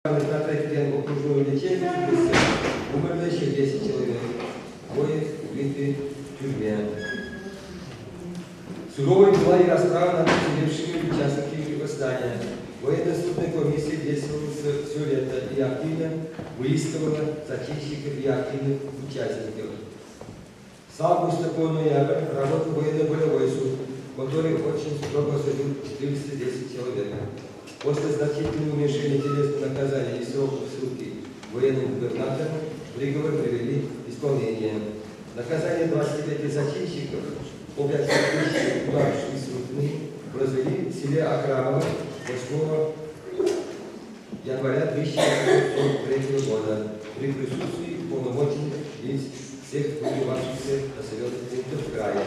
На третий день окружного лечения умерли еще 10 человек. Двое убиты в тюрьме. Суровой была и расправа над потерпевшими участниками восстания. Военно-судная комиссия действовала все лето и активно выискивала зачинщиков и активных участников. С августа по ноябрь работал военно-полевой суд, который очень строго судил 410 человек. После значительного уменьшения телесного наказания и сроков ссылки военным губернаторам приговор привели в исполнение. Наказание 25 зачинщиков по 5 тысяч ударов и сутки произвели в селе Акрамово 8 января 1943 года при присутствии полномочий лиц всех воевавшихся населенных пунктов края.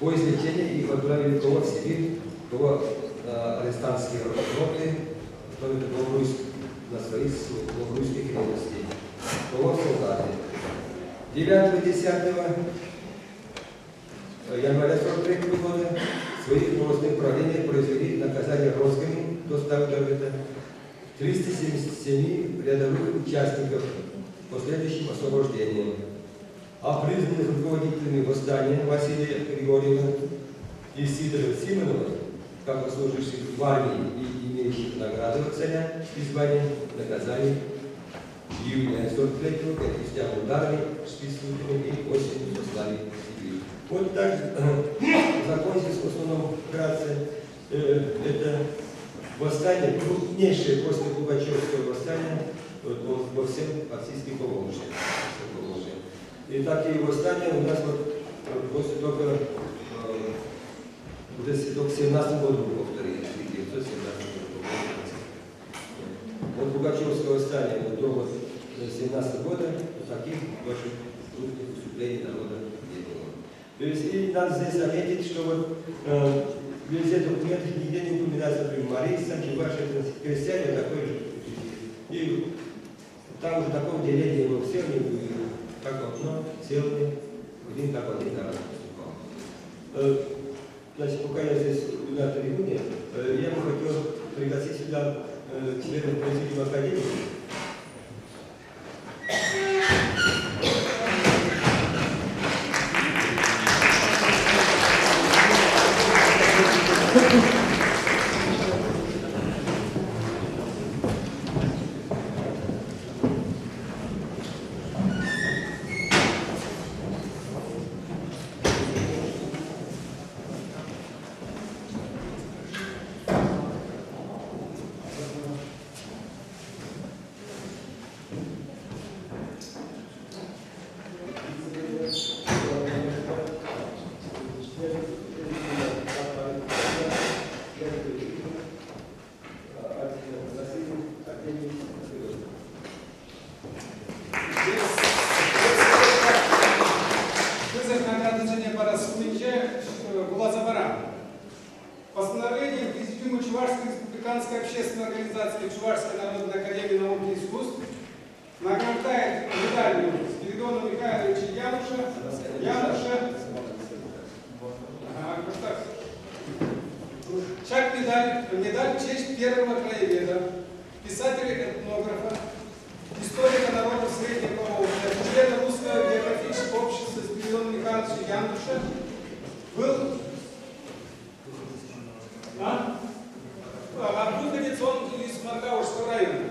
По излечению их отправили кого в Сибирь, кого арестантские роты, которые на своих русских крепостей, кого солдаты. 9-10 января 1943 года своих новостных правлениях произвели наказание розгами до 100 ударов 377 рядовых участников последующим освобождением. А признанных руководителями восстания Василия Григорьева и Сидора Симонова, как служивших в армии и имеющих награды от царя и звания, наказали в июне 1943 года крестьян ударами, списывали и осенью послали в Сибирь. Вот так закончилось в основном вкратце это восстание, крупнейшее после Пугачевского восстания во всем Российском Поволжье. И такие восстания у нас вот после только в 1917 году повторили, в 1917 году. Вот Пугачевское восстание до 1917 года таких больших крупных выступлений народа не было. То есть и надо здесь заметить, что вот везде документы нигде не упоминается, например, Марийцы, Чуваши, крестьяне такой же. И там уже такого деления было, все они как одно, целые, один как один народ поступал. Значит, пока я здесь на трибуне, я бы хотел пригласить сюда членов Президиума Академии. Постановлением Президиума Чувашской республиканской общественной организации Чувашской народной академии наук и искусств награждает медалью Спиридона Михайловича Януша. Медаль в честь первого краеведа, писателя-этнографа, историка народов Среднего Поволжья, члена Русского географического общества Спиридона Михайловича Януша был выходец он из Маркаушского района.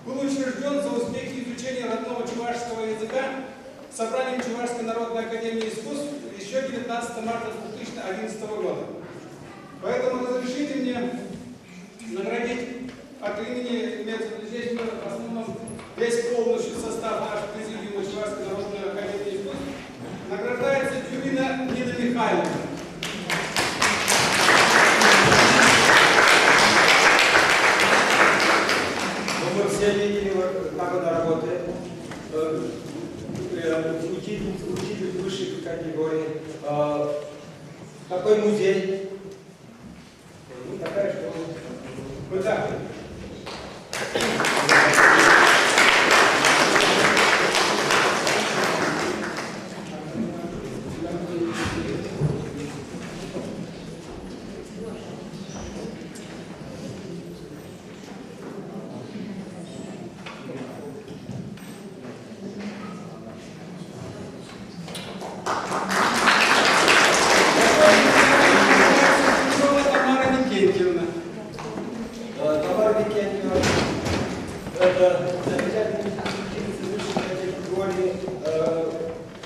Был учрежден за успехи изучения родного чувашского языка собранием Чувашской народной академии искусств еще 19 марта 2011 года. Поэтому разрешите мне наградить от имени, здесь мы в основном весь полностью состав нашего президиума Чувашской народной академии искусств, награждается Тюмина Нина Михайловна. Мы все видели, как она работает. Учитель высшей категории. Какой музей? Ну, такая школа. Вот так.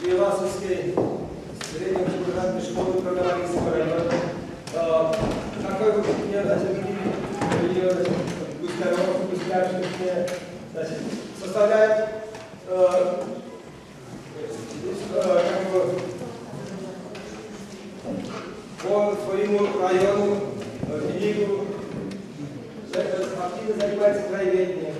Еласовской средней общеобразовательной школы программистов района. Какой вы мне, значит, ее выпускавшихся, значит, составляет как бы по своему району великую активно занимается краеведением.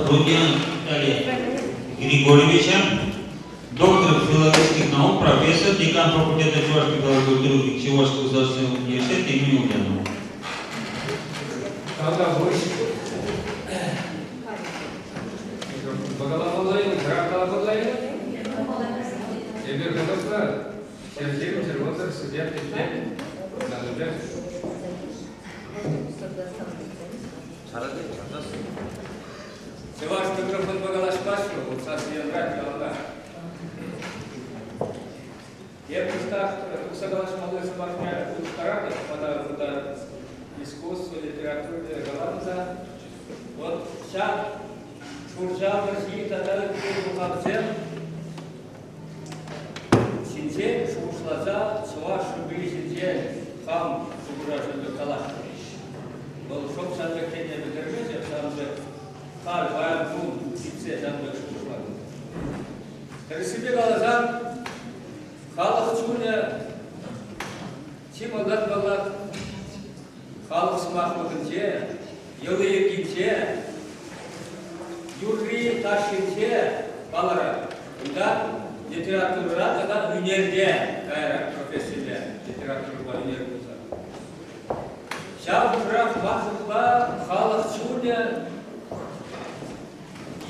Рудина Виталия Григорьевича, доктор филологических наук, профессор, декан факультета Чувашской филологии и Чувашского государственного университета имени Ульянова. Ваш микрофон багалаш пашу, вот совсем брать голова. Я представляю, что согласно молодой самарня Устарата, она туда искусство, литература, голландца. Вот сейчас Шуржа в России тогда был акцент. Синтель, Шуршлаза, Чуваш, Шубы, Синтель, Хам, Шуржа, Шубы, Калаш. Был шок Сан-Бекения Бекермезия, Сан-Бек. Хар, баян, бум, сипсе, жанбек шушмак. Терсибе галазан, халық чуня, чималдан балат, халық смахмакынче, йылы екинче, юрри ташинче, балара. Бұнда литература, тогда өнерде, профессияда, литература, өнер болса. Шау жырақ мақсатла, халық чуня,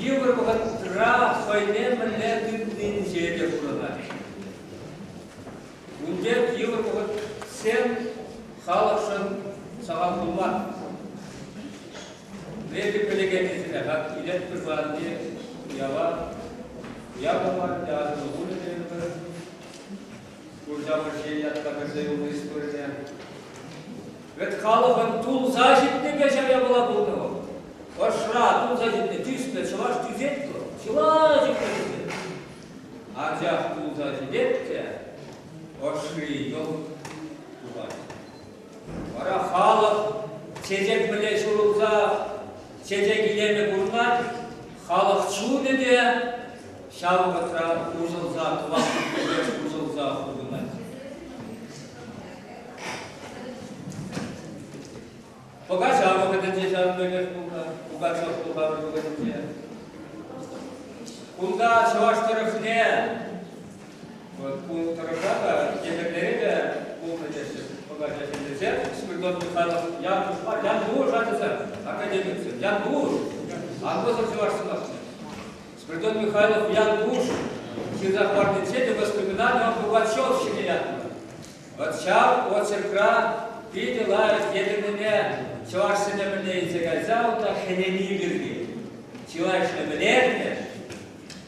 Евро богатра войне мне дым зелье продать. Ундет евро богат сен халашан сагал булмат. Леди пелегетисine bak ilet bir vardı yava yapamar yazdı bunu dedi. Burada bir şey yapmakta yolu istiyorlar. Ve halkın tul zaşitli beşer bula buldu. Вашра, тут задите, тиска, чуваш тюзетко, чувашик тюзетко. А джах тут задите, вашри, йол, чуваш. Вара халык, чечек биле шурулса, чечек илеме курмат, халык чу деде, шавгатра ужылса, кулақты биле ужылса курмат. Пока шавгатра чечек биле курмат. Пугачев Пугачев Пугачев. Кунда Чуваш тарafine, Кун тарafta yedirleri de Пугачев десе, Спиридон Михайлов, Ян Буш, академиксин, Ян Буш, Ангосов Чувашсынов. Спиридон Михайлов, Ян Буш, Хизах Мартинсети воспоминания о Пугачевщине ятно. Вот сейчас, вот церква, видела, едиными Чувашсыны біле изегайзау да хенени бірге. Чувашны білерді,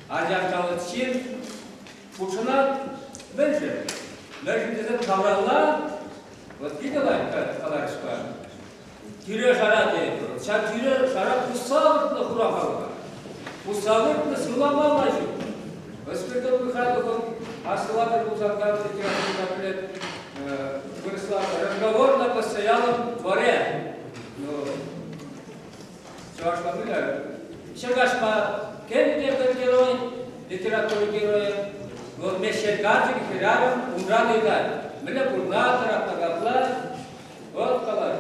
ажақталы чин, пушына білжір. Білжірдізін қавралла, вот видела, қаларышқа, түйре жара дейді. Шар түйре жара пұсағыртыны құра қалға. Пұсағыртыны сұлама мажу. Спиридон Михайловым асылады бұлзанған литературна білет, выросла разговор на постоянном дворе. Чувашка были. Чергашма, кем герой, литературы герои. Вот Мещергаджик, рядом, умрали да. Меня губернатора, Пагапла, вот калай.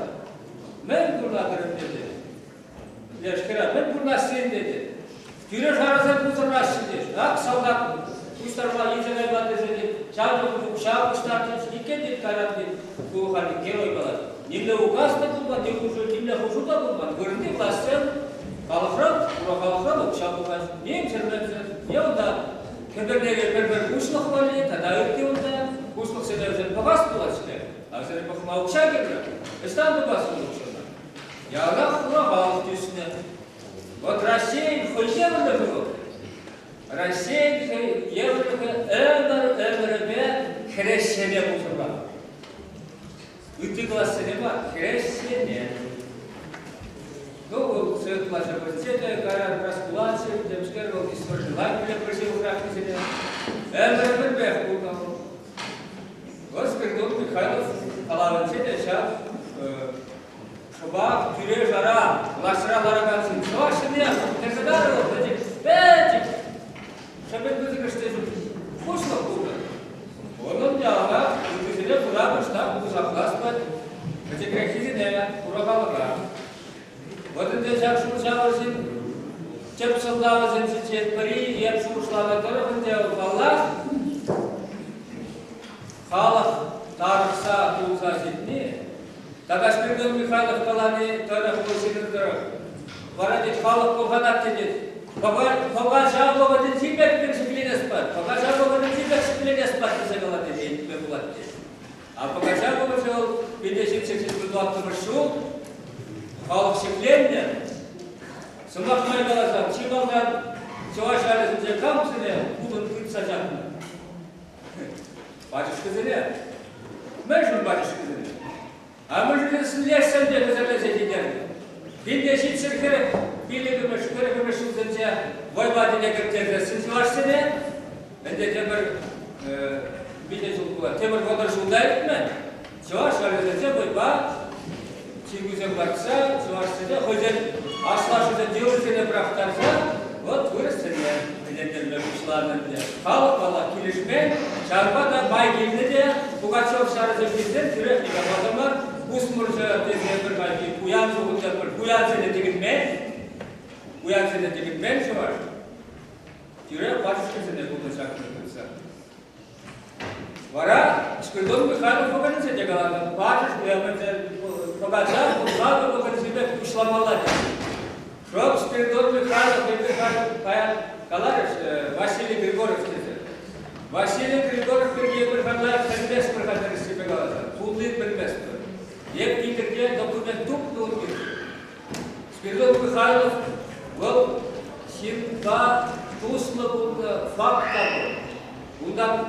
Мен губернатором dedi. Лешкера, мен губернатор dedi. Tüyre şarası kuzurlaşsın dedi. Ak savdak, kuşlarla yüzüne batı dedi. Çağırdı, uşağı kuşlar dedi. İki dedi, karat dedi. Bu hali geroy balar. Nimle указ da bulman, nimle huşu da bulman. Göründü klasın, kalıfram, bura kalıfram, uşağı bulman. Neyim sermezsin? Ya onda, keberleri berber Кушлах вали, тогда и он-то, кушлах всегда уже погас плачет, а уже похмал чагер, и стал бы бас улучшенно. Я нахуровал тишина. Вот Россия, хоть евро было. Россия, евро, хрещение бухарба. Уйти класса нема, хрещение. Ну, цвет плача позитета, кара раскуланцы, демскер, волки своржелань, для просил практики. Бех был. Вот Спиридон Михайлов, Алаванцета, сейчас, Шубах, Тюре, Жара, Лашра, Лараганцы, Швашине, Терзадарова, Петик. Шабет Бутика, что это вкусно было. Он взял, и ты себе куда штаб, запласпать, эти грехи не урабалага. Вот это взял, что взялся, чем солдат взял, пари, я шушла на дорогу, делал баллах, халах, тарса, тулса, зидни. Тогда Спиридон Михайлов Калани, тогда хвостит дорог. Варадит халах, поханат тянет. Пока жалоба на тебя перешли спать, пока жалоба на тебя перешли спать, ты заголовил день, тебе платить. А пока жалоба жил, 50-60 маршрут, халах шекления, сумах мои глаза, чималдан, чувашали за кампсене, будут быть сажатны. Батюшка зря. Мы же батюшка зря. А мы же слез сам где-то залезать и делать. 50-60 Билли Гамашу за войвады некоторые ситуации, это тембр Билли Жулкула, тембр вода жулдает мен. Чего шарит за войва, чигузем барца, чего шарит, хоть ашла что делать не прахтарса, вот вырастет я, где мы пришла на дня. Халапала килишмен, чарпада байгильне, Пугачев шарит за бизнес, тюрек не габадамар, усмуржа тезнебр байги, куян жулдер, куян зене тигитмен. Уянцене тегит меньше ваш. Тюрек батюшка зене был на шаг на Вара, Спиридон Михайлов поганится тегала, батюшка, я погачал, погачал, поганится тебе ушла молодец. Шроб Спиридон Михайлов, Паян Калариш, Василий Григорьевич. Василий Григорьевич перегиб Харлаев, Пермес проходили себе голоса. Пулит Пермес. Ек Питерге документ туп долги. Спиридон Михайлов был симпа тусло был факт того. Ундан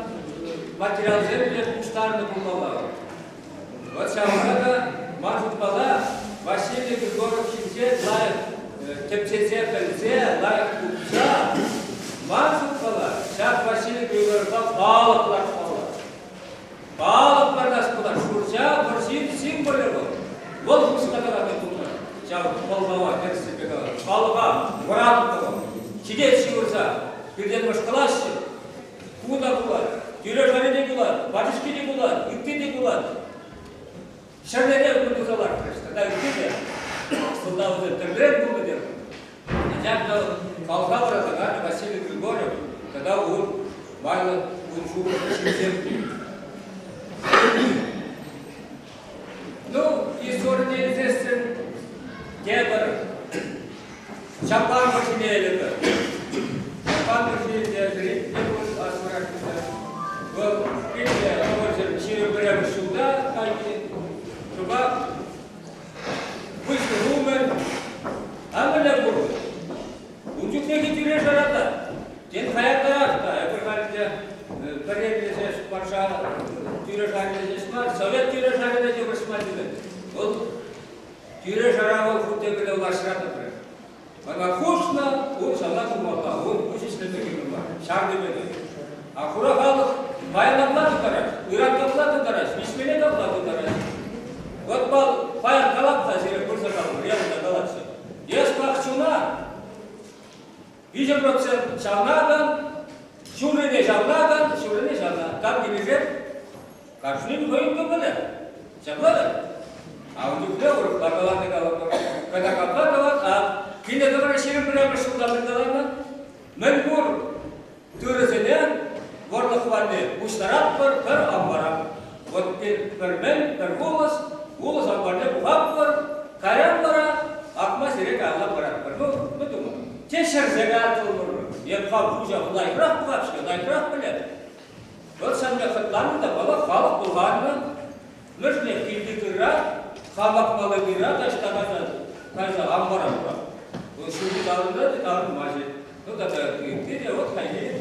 материал земли куштарно было. Вот самого мажут пала Василий Григорьевич лайк тепчезе пельзе лайк купца. Мажут пала. Сейчас Василий Григорьевич балок лакпала. Балок парнас пала. Шурча борсин символы был. Вот кускатала туда. Сейчас полнова перси бегала. Балга, вратного. Сидеть шурча. Перед машкалаще. Куда была? Тюре жаре не была. Батюшки не была. Икты не была. Шарнере буду залар. Тогда икты. Солдат вот тердрет был делать. Хотя Балга вратага Василий Григорьев. Тогда он мало он шубу земли. Ну, история известен Гебер, Чапан Машинелика. Чапан Машинелика, вот, видите, чего прямо сюда, труба, вышли румы, а мы не будем. Ундюк не хитили жарата. Тен хаятарахта, я приходил, порядки здесь парша, тюрежарили здесь мать, совет тюрежарили здесь просмотрели. Вот, тюрежаравал футебеле лашрата прям. Она хушна, он салат умала, он учится на таким шарды беды. А хурахал, баян оплату тараш, ирак оплату тараш, висмелек оплату тараш. Вот бал, баян калапта, зере курса калапта, реально галатся. Есть пахчуна, 20% шалнаган, шурыне шалнаган, шурыне шалнаган. Там гелезет, как шли выходим к беде. Шаблада. А он не говорит, бакалаты калапта, когда каплатова, а кино говорит, что мы прямо сюда придалаем. Мэнбур, турезене, ворлахване, уштарат пер амбара. Вот пермен, голос амбарне бухаппар, карамбара, акма сирека алла парат пер. Ну, думаю. Те шерзегат olur. Ya kapıca laikrah kapşa, laikrah bile. bulganı, müjde kildi kırra, kabakmalı kırra, taştağına kaysa ambara bura. Bu şurada dalında da dalın macit. O da kildi de o kaydı.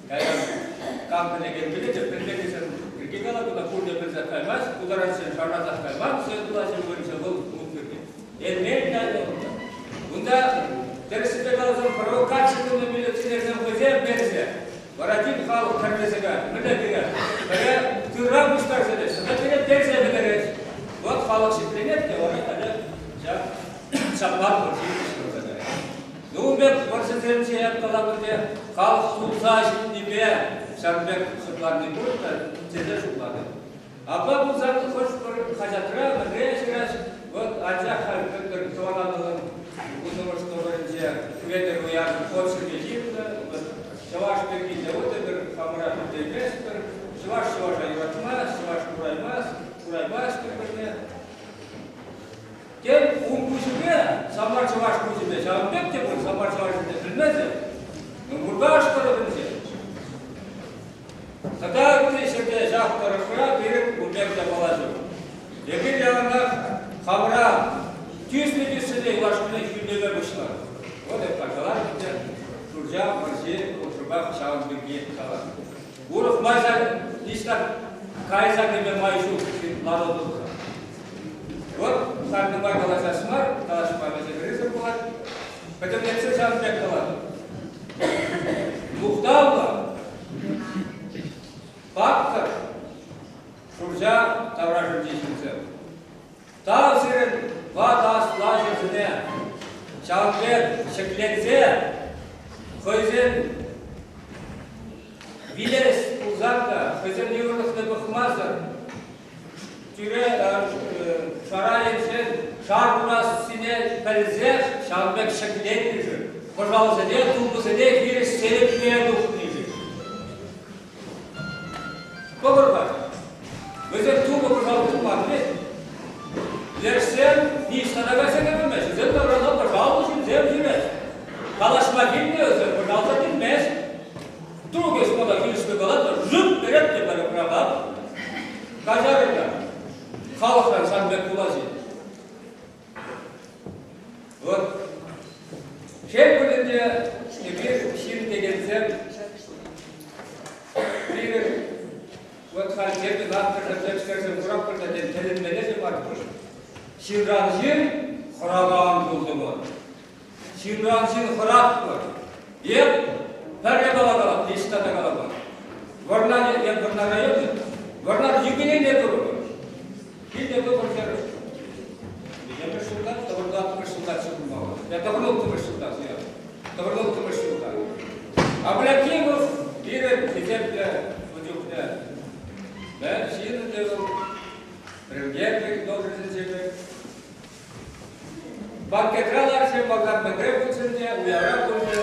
Kaygan kampına gelmeli de prendekesin kirkikala kuda kurda birza kaymaz, kudaran sen şarnazak kaymaz, sen kudaşın bölüşe bul mutlu. Elmeyip yani onda. Bunda tersinde kalsın provokasyonunu milletçilerden koyacağım benzer. Varatin halk termesine, milletine, böyle tırrak uçtarsa da, sıkıntıyla derse biliriz. Bu halk şeklinet de oraya kadar çaplar kurşun çıkırsa. Nubek varsızım şey yaptılar diye, halk sulsa şimdi be, şarbek şıklarını kurtar, çezer şıklarını. Abla bu zaten hoş bir kaçatıra, reş, acak halkın çoğalanılın, uzun uçtuğunca, küvede uyar, koçun geçirdi, Şavaş bir gece odur, kamera değmez, şavaş ayıratmaz, şavaş kuraymaz birbirine. Gel kuşuya, samar şavaş kuşuya, şambek de bu samar şavaşını bilmez ya. Burada aşkara bilince. Sada teşekkür şah tarafına bir umbekte balacak. Yakın yanında kamera, tüysüne ulaşmaya hülleme başlar. O da parçalar bitti. Şurca, marşı, oturmak, şahın bilgiye kalan. Uruf maysa, işte kaysa gibi mayşu, lada dursa. Вот, sardım var kalaşası var, kalaşma mesela resim var. Потом hepsi şahın bektalar. Muhtavla, baktır, şurca, tavraşın çeşimse. Tavsirin, vadas, lajızını, şahın bek, şeklense, Хозяин Вилес Узарка, хозяин Юрнахна Бахмазар, Тюре Шараенсен, Шарбурас Сине Пальзех, Шарбек Шаклейнижи, пожалуйста, не тубузаде, Вилес Селепне Духнижи. Погорбар, хозяин туба, пожалуйста, Махме, Лерсен, Ништанагасен Эмемеш, Зен Таврана, пожалуйста, Зен Жиреш. Kalaşma bilmiyorsa, pожалуйста, bilmez. Другой смота килişme kalat, jüp verip de böyle bırakıp, kaçarırlar. Halktan sanbek bulaşır. Вот. Şey bölünce bir şiir degensem, bir halketi nakırda tepsikersen bırakırda telinmede vardır. Şiirancı, Hırağan buldu mu? Şiirancı Hırağan var. Yep, her yakaladığım, dişte de kaladığım. Varnar yok, varnar yüküne ne durur? Bir de bu konuşuyor. Yeme şundan, tavırdan tımışından çıkılmalı. Ya tavırlık tımışından ya. Tavırlık tımışından. Ablakimov bir hizepte, vücutta. Ben şiirin diyorum, Revgerlik doğrusunu Banketralar şey bakan megrep uçunca, uyarak olunca,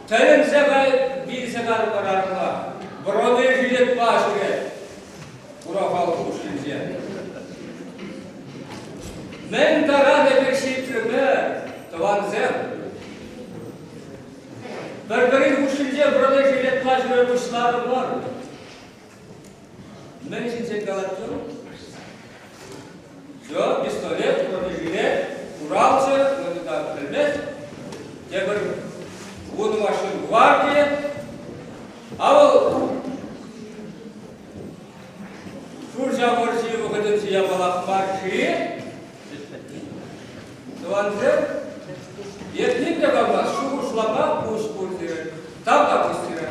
terim sefer bir sefer kararına, brode jilet başıge, bura halk uçunca. Men tarane bir şiitrime, tavanzem. Berberin uçunca, brode jilet başıge uçları var. Men için çekalattım. Şu, pistolet, brode jilet, Уралцы, мы туда прилез, где бы воду машин гвардии, а вот Шуржа Морси, выходит, я была в марши, Туанзе, есть никто как нас, шубу шлаба, пусть пустят, там как пустят.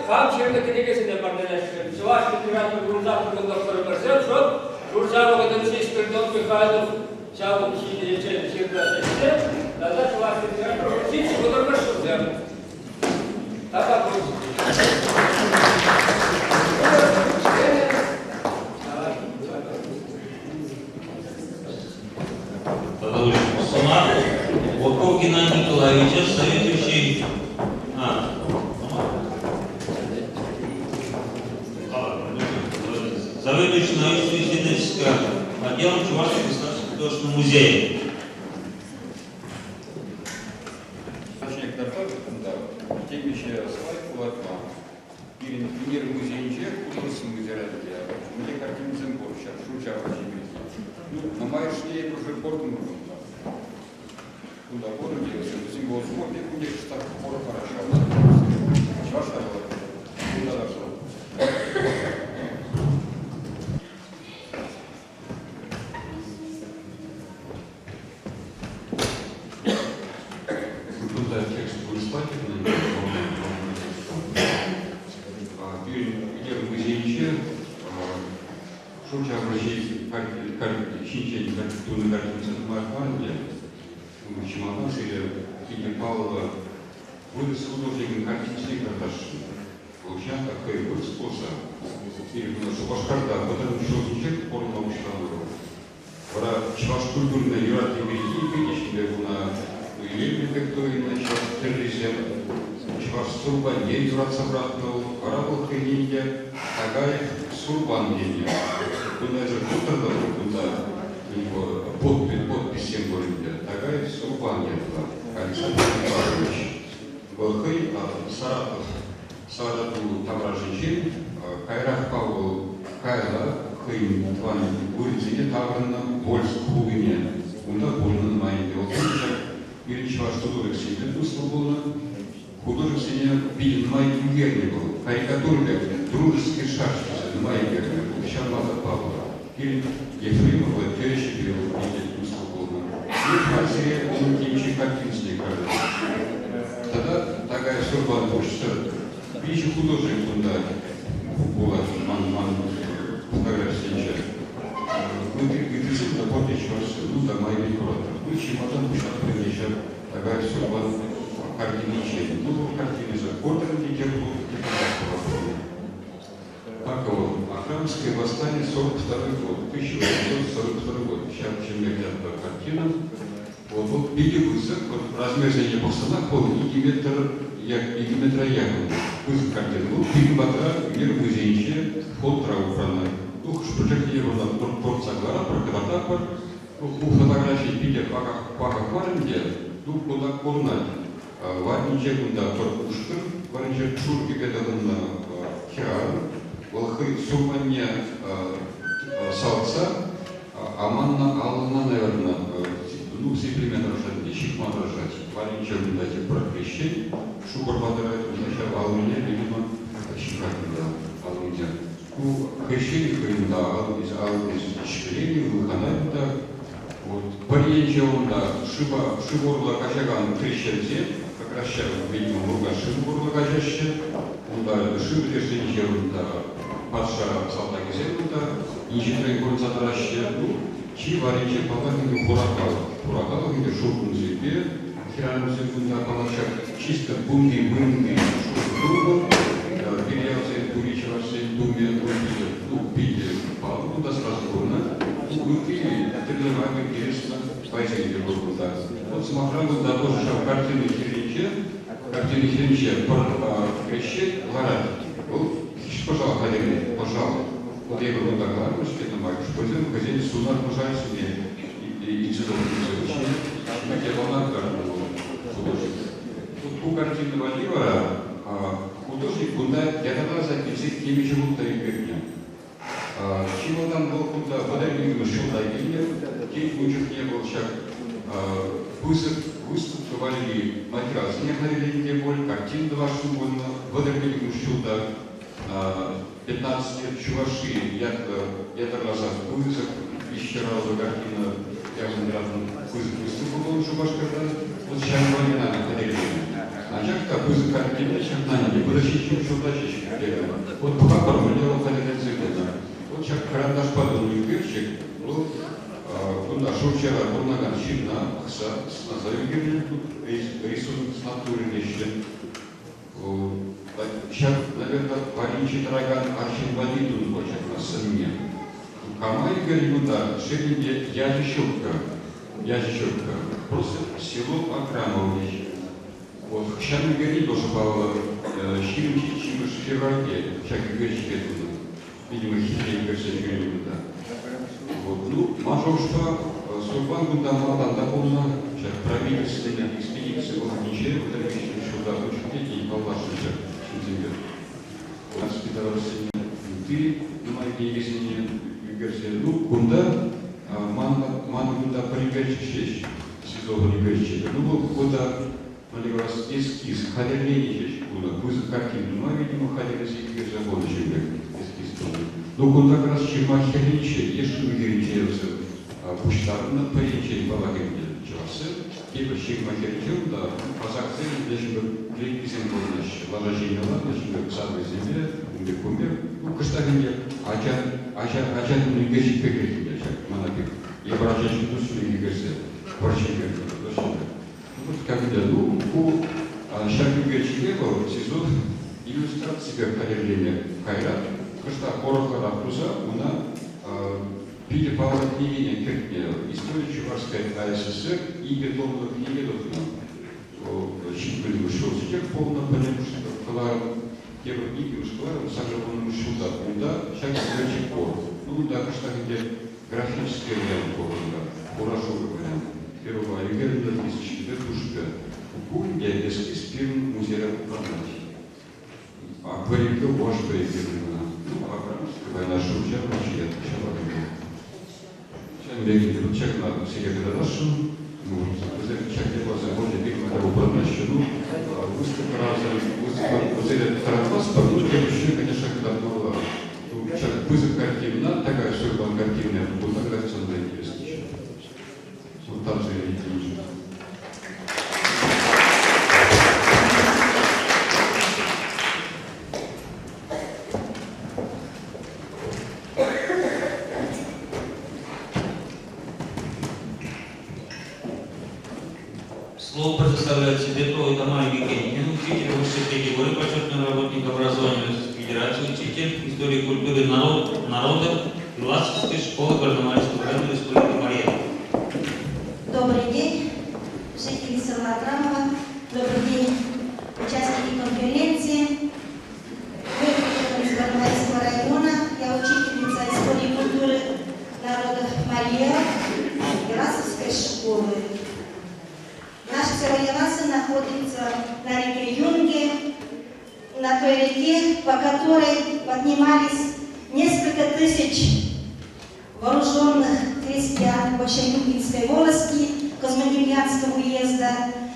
Ham şirket kenesinde paylaşıyor. Savaş kültürel kurumlar kuruluşları varsa çok Rusya vatandaşı istihdam Mikhailov çabuk şirket şirketinde daha savaş kültürel hiç kurulmuş yok. Tabii bu. Продолжим. Сумар, Волков Геннадий Николаевич, заведующий научно-исследовательского отделом Чувашского государственного художественного музея. Начальник департамента темище слайд кулакма. Или премьер музейничек, художественный музей, мне картины Зембор, шуча очень. Ну, на моей шее уже портом куда городе, символ спорта, где штаб пор хорошо. Чуваша была. Куда дошел? Текст выступательный. Перед музейниче шуча обращение к чинчению архитектурной картины Центр-Маркванде, Чемодан или Павлова, вырос художником картинный карташ. Получается, такой был способ. Или что Башкарда, потому что человек порно научного. Пора чуваш культурной юраты береги, видишь, на или кто и начал терроризм. Чуваш сурбан не юрат собратно, пора был хренинья, Тагаев сурбан не. Куда же куда подпись всем говорит, Тагаев сурбан не была. Александр Иванович. Волхый, Сарату Тавра женщин, Кайрах Павел Кайла, Хейм Тван, Урицыне Таврана, Вольск Хугине, Унда Больна на моей делке. Или чуваш художник свободно, художник сине виден моей герни был, карикатуры, дружеские шашки, моей герни, Шармата Павла. Или Ефремов, Терещи Белый, виден свободно. И Марсия, он кимчи картинский кажется. Тогда такая сурбан творчество. Видишь художник туда, была фотография сейчас. Вы действительно помните, ну да, мои микроты. Вы чемодан, еще такая сурбан картиничная. Ну, картины за кордон, где был, так вот, Ахрамское восстание 42 год, 1842 год. Сейчас чем я взял картину. Вот видео высок, вот размер зрения пацана был миллиметра ягоды. Высок картины. Вот фильм Батра, мир музейниче, вход Траубрана. Ну, прожектировано Торцагара, Прокатапар, у фотографии Питер Пака Хваренде, ну, куда курнать. Варничек, да, Торкушкин, Варничек Шурки, Петаган Хирар, Волхы Сумания Салца, Аманна Ална, наверное, ну, симплемент рожать, Чикман рожать, Варничек, да, эти прокрещей, Шубар Батара, сначала Алуня, видимо, Чикман, да, Алуня. Ну, крещение, да, из членей, выхода, да, вот, Парьенче, да, Шиборла Качаган, крещенце, как раз сейчас, видимо, Мурга Шиборла Качаще, да, Шиборла, да, Паша Салтагизен, да, Ничитрей Горцатраще, ну, Чи Вариче, Палахин, Хуракал, где Шуркун Зипе, Хиран Зипун, да, Палачак, чисто бунги, Шуркун, переявцы, Туричевасы, Думе, ну, Питер, ну, да, сразу бурно, ну, или тренировали, интересно, поясните друг друга. Вот Самохранов, да, тоже шел картины Херенче, Крещет, Ларат. Вот, пожалуйста, Владимир, пожалуйста. Вот я говорю, так, ладно, что это мать, что это в газете Сунар пожалуй себе, и сюда учение, где волна художник. У картины Владимира художник, куда я тогда записал теми же будто и вернее. Чего там был, куда подарили ему шелдагиня, тех случаев не был шаг. Выступали материал снег на религии боль, картин два шумольно, подарили ему шелда, 15 лет чуваши, я глаза вызов, еще разу картина, я уже не раз выступил, он шубашка, вот сейчас война подарили. А как-то вызов картина, сейчас на ней, подожди, чем шелдачечки. Вот пока формулировал ходили цветы. Вот сейчас карандаш подумал, перчик, вот, куда шучера, бурнаган, щитна, хса, назовем рисунок с натуры еще. Сейчас, наверное, Варинчи Тараган, Арчин Валидун, хочет на сыне. Камай говорит, да, шеринге Яжищевка, просто село Акрамович. Вот, сейчас мы говорим, тоже было Щиричи, Чимыш, Феврале, всякие вещи. видимо, хитрее персонажи, да. Вот, ну, Мажошка, Сурбан Гундамала, Дабуна, сейчас правительственная экспедиция была ничего, потому что еще да, очень дети, и Павлашевича, Шинзингер. У нас Петровский, ты, мои объяснения, ну, Гунда, Мана Гунда Полигарчич, сезон Полигарчич, ну, Гунда, Малевас, эскиз, Хадерленич, Гунда, вызов картину, ну, видимо, Хадерленич, Герзабон, эскиз тоже. Ну, Гунда как раз Чемахеричи, Ешину Геричевцы, Пуштарна, Паричи, Балагенди, Чавасы, типа Чемахеричев, да, Казахстан, Лешин, Клейписин, Ложажение, Лешин, Ксабы, Земля, Умер, ну, Каштагенди, Ачан, ну, Герчик, Пекрик, Манапик, я брачащий душу, и Герсе, Варчик, вот как бы, ну, у Шарки Герчикова сезон иллюстрации Хадерления Хайрат, Кашта Корохла Рапруза, уна Питер Павла книги история Чувашской АССР и бетонного книги Щитбель вышел с тех полно понятно, что Клара, Ева книги Клара, сажала Шута, да, шаг следующий пор. Ну да, Кашта где графическая вариант да, уражовый вариант. Первого Югерда 2000 душка. Гунья эскиз первым музея управлять. А говорит, ваш проектировано. Ну, а гражданская война Шурча, я отвечала. Чем человек надо себе когда нашим, ну, человек его заводит, видимо, это управляющий, ну, выставка разная, выставка транспорт, ну, еще, конечно, когда было, ну, человек вызов картина, такая все была картинная, вот тогда все заинтересно. Вот там же я не вижу. Слово предоставляет Сидетовой Тамаре Викентьевне, учитель высшей категории, почетный работник образования Российской Федерации, учитель истории и культуры народа Власовской школы Горномарийского района Республики Мария. Добрый день, жители села Атрамова, добрый день, участники конференции. Мы из Горномарийского района, я учительница истории и культуры народа Мария Ярасовской школы. Наше село Ярасы находится на реке Юнге, на той реке, по которой поднимались несколько тысяч вооруженных крестьян Большеюгинской волости, Козмодемьянского уезда.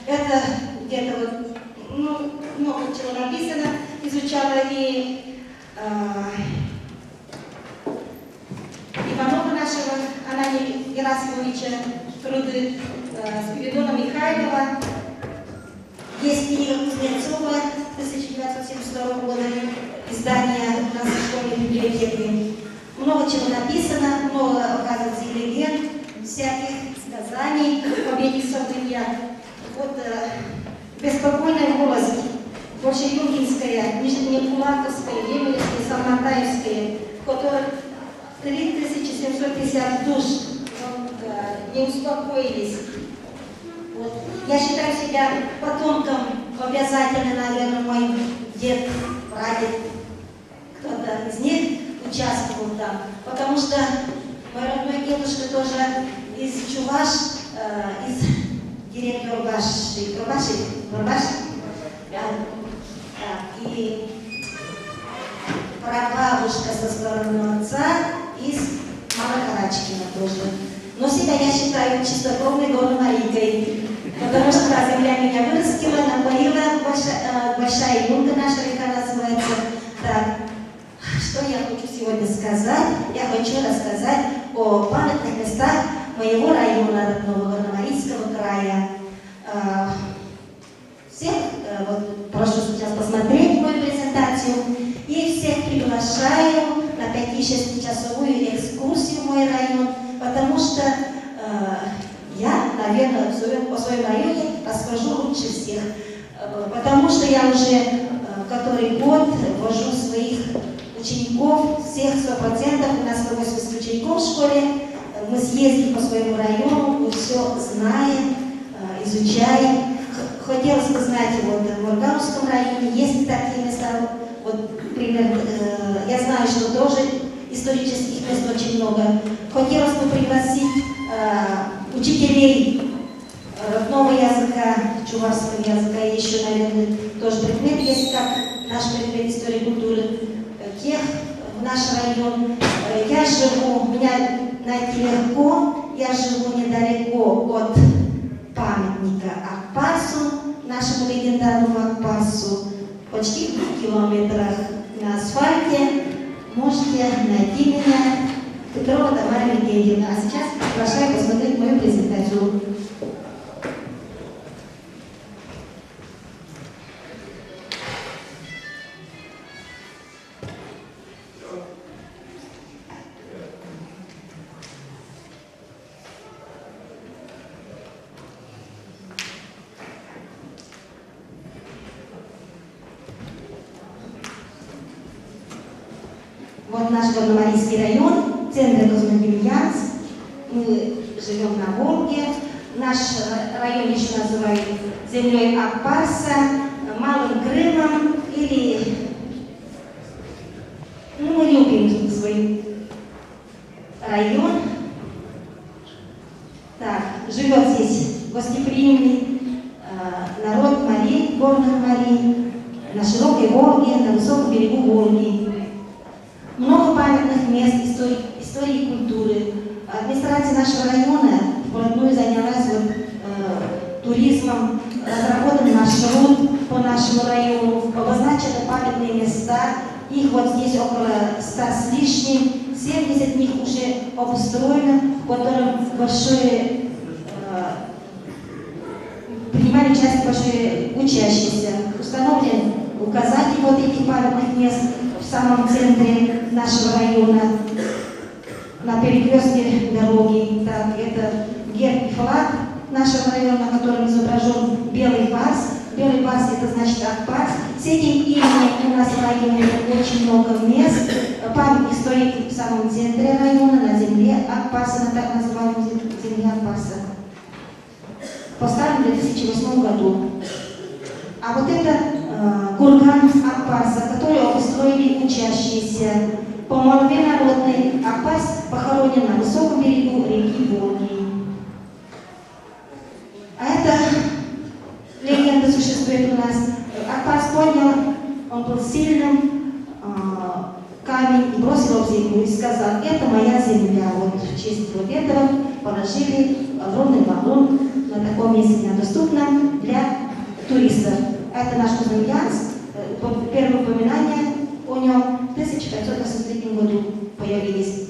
Это где-то вот, ну, много чего написано, изучала и Иванова нашего, Анания Герасимовича, труды Спиридона Михайлова. Есть книга Кузнецова 1972 года, издание у нас в школьной библиотеке. Много чего написано, много, оказывается, и легенд, всяких сказаний, победных событиях. Вот беспокойная волость, Большеюгинская, Нижнекулаковская, Емельская, Салматаевская, в которых 3750 душ не успокоились. Вот. Я считаю себя потомком, обязательно, наверное, мой дед, прадед, кто-то из них участвовал там, потому что мой родной дедушка тоже из Чуваш, из деревни Урбаши, и прабабушка со стороны отца из Малокарачкина тоже. Но себя я считаю чистокровной горномарийкой, потому что та земля меня вырастила, напоила, большая Юнга наша река называется. Так, что я хочу сегодня сказать? Я хочу рассказать о памятных местах моего района, родного Горномарийского края. Всех вот, прошу сейчас посмотреть мою презентацию и всех приглашаю на 5-6-часовую экскурсию в мой район, потому что я, наверное, о своем районе расскажу лучше всех, потому что я уже который год вожу своих учеников, всех 100%, у нас 180 учеников в школе, мы съездим по своему району, мы все знаем, изучаем. Хотелось бы знать, вот в Мургановском районе есть такие места, вот, например, я знаю, что тоже исторических мест очень много. Хотелось бы пригласить учителей родного языка, чувашского языка, и еще, наверное, тоже предмет есть, как наш предмет истории и культуры, тех в наш район. Я живу, меня найти легко, я живу недалеко от памятника Акпарсу, нашему легендарному Акпарсу, почти в 2 километрах на асфальте. Можете найти меня, Петрова Тамара Евгеньевна. А сейчас приглашаю посмотреть мою презентацию. Вот наш Горно-Марийский район, центр Козьмодемьянск. Мы живем на Волге. Наш район еще называют землей Акпарса, Малым Крымом или... мы любим свой район. Так, живет здесь гостеприимный народ морей, горных морей, на широкой Волге, на высоком берегу Волги. Много памятных мест истории и культуры. Администрация нашего района вплотную занялась туризмом, разработан маршрут по нашему району, обозначены памятные места. Их вот здесь около 100 с лишним. 70 них уже обустроено, в котором принимали участие большие учащиеся. Установлен указатель вот этих памятных мест в самом центре нашего района, на перекрестке дороги. Так, это герб и флаг нашего района, на котором изображен белый барс. Белый барс — это значит Акпарс. С этим именем у нас в районе очень много мест. Памятник стоит в самом центре района, на земле Акпарса, на так называемой земле Акпарса. Поставлен в 2008 году. А вот это курган Акпарса, который обустроили учащиеся. По молве народной, Акпарс похоронен на высоком берегу реки Волги. А это легенда существует у нас. Акпарс поднял, он был сильным, камень, и бросил его в землю и сказал: это моя земля. Вот в честь вот этого положили огромный валун на таком месте недоступном для туристов. Это наш Козьмодемьянск. Первые упоминания о нем в 1523 году появились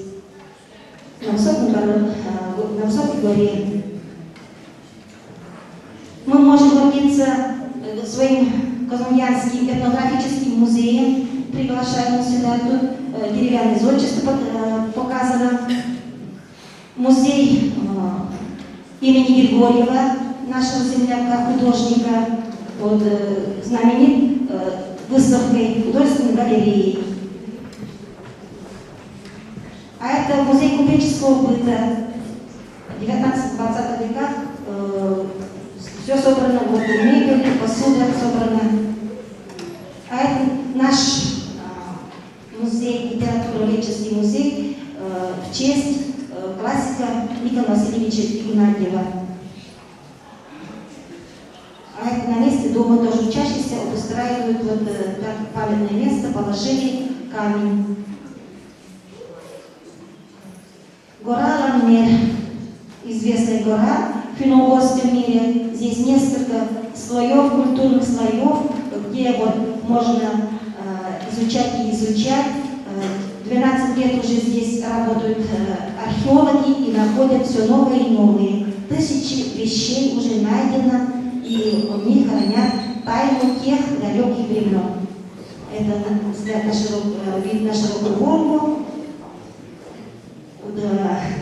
на высокой горе. Мы можем гордиться своим Козьмодемьянским этнографическим музеем. Приглашаем сюда, тут деревянное зодчество показано. Музей имени Григорьева, нашего земляка, художника, вот, знаменит выставкой художественной галереи. А это музей купеческого быта. В 19-20 веках все собрано, вот мебель, посуда собрана. А это наш музей, литературо-лирический музей в честь классика Николая Васильевича Игнатьева. А это на месте дома тоже учащиеся обустраивают вот памятное место, положили камень. Гора Ламнер, известная гора в финно-угорском мире. Здесь несколько слоев, культурных слоев, где вот можно изучать и изучать. 12 лет уже здесь работают археологи и находят все новые и новые. Тысячи вещей уже найдено, и у них хранят тайну тех далеких времен. Это взгляд вид на широкую Волгу.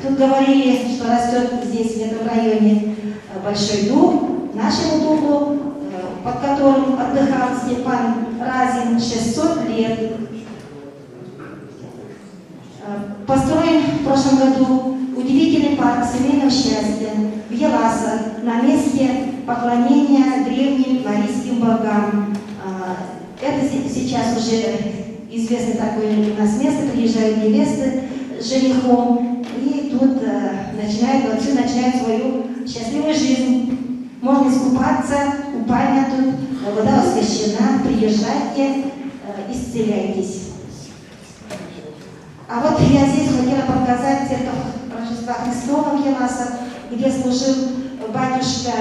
Тут говорили, что растет здесь, в этом районе, большой дуб. Нашему дубу, под которым отдыхал Степан Разин, 600 лет. Построен в прошлом году удивительный парк семейного счастья в Еласах, на месте поклонения древним марийским богам. Это сейчас уже известное такое у нас место, приезжают невесты с женихом, и тут начинают свою счастливую жизнь. Можно искупаться, купальня тут, вода освящена, приезжайте, исцеляйтесь. А вот я здесь хотела показать церковь Рождества Христова в Ямасах, где служил батюшка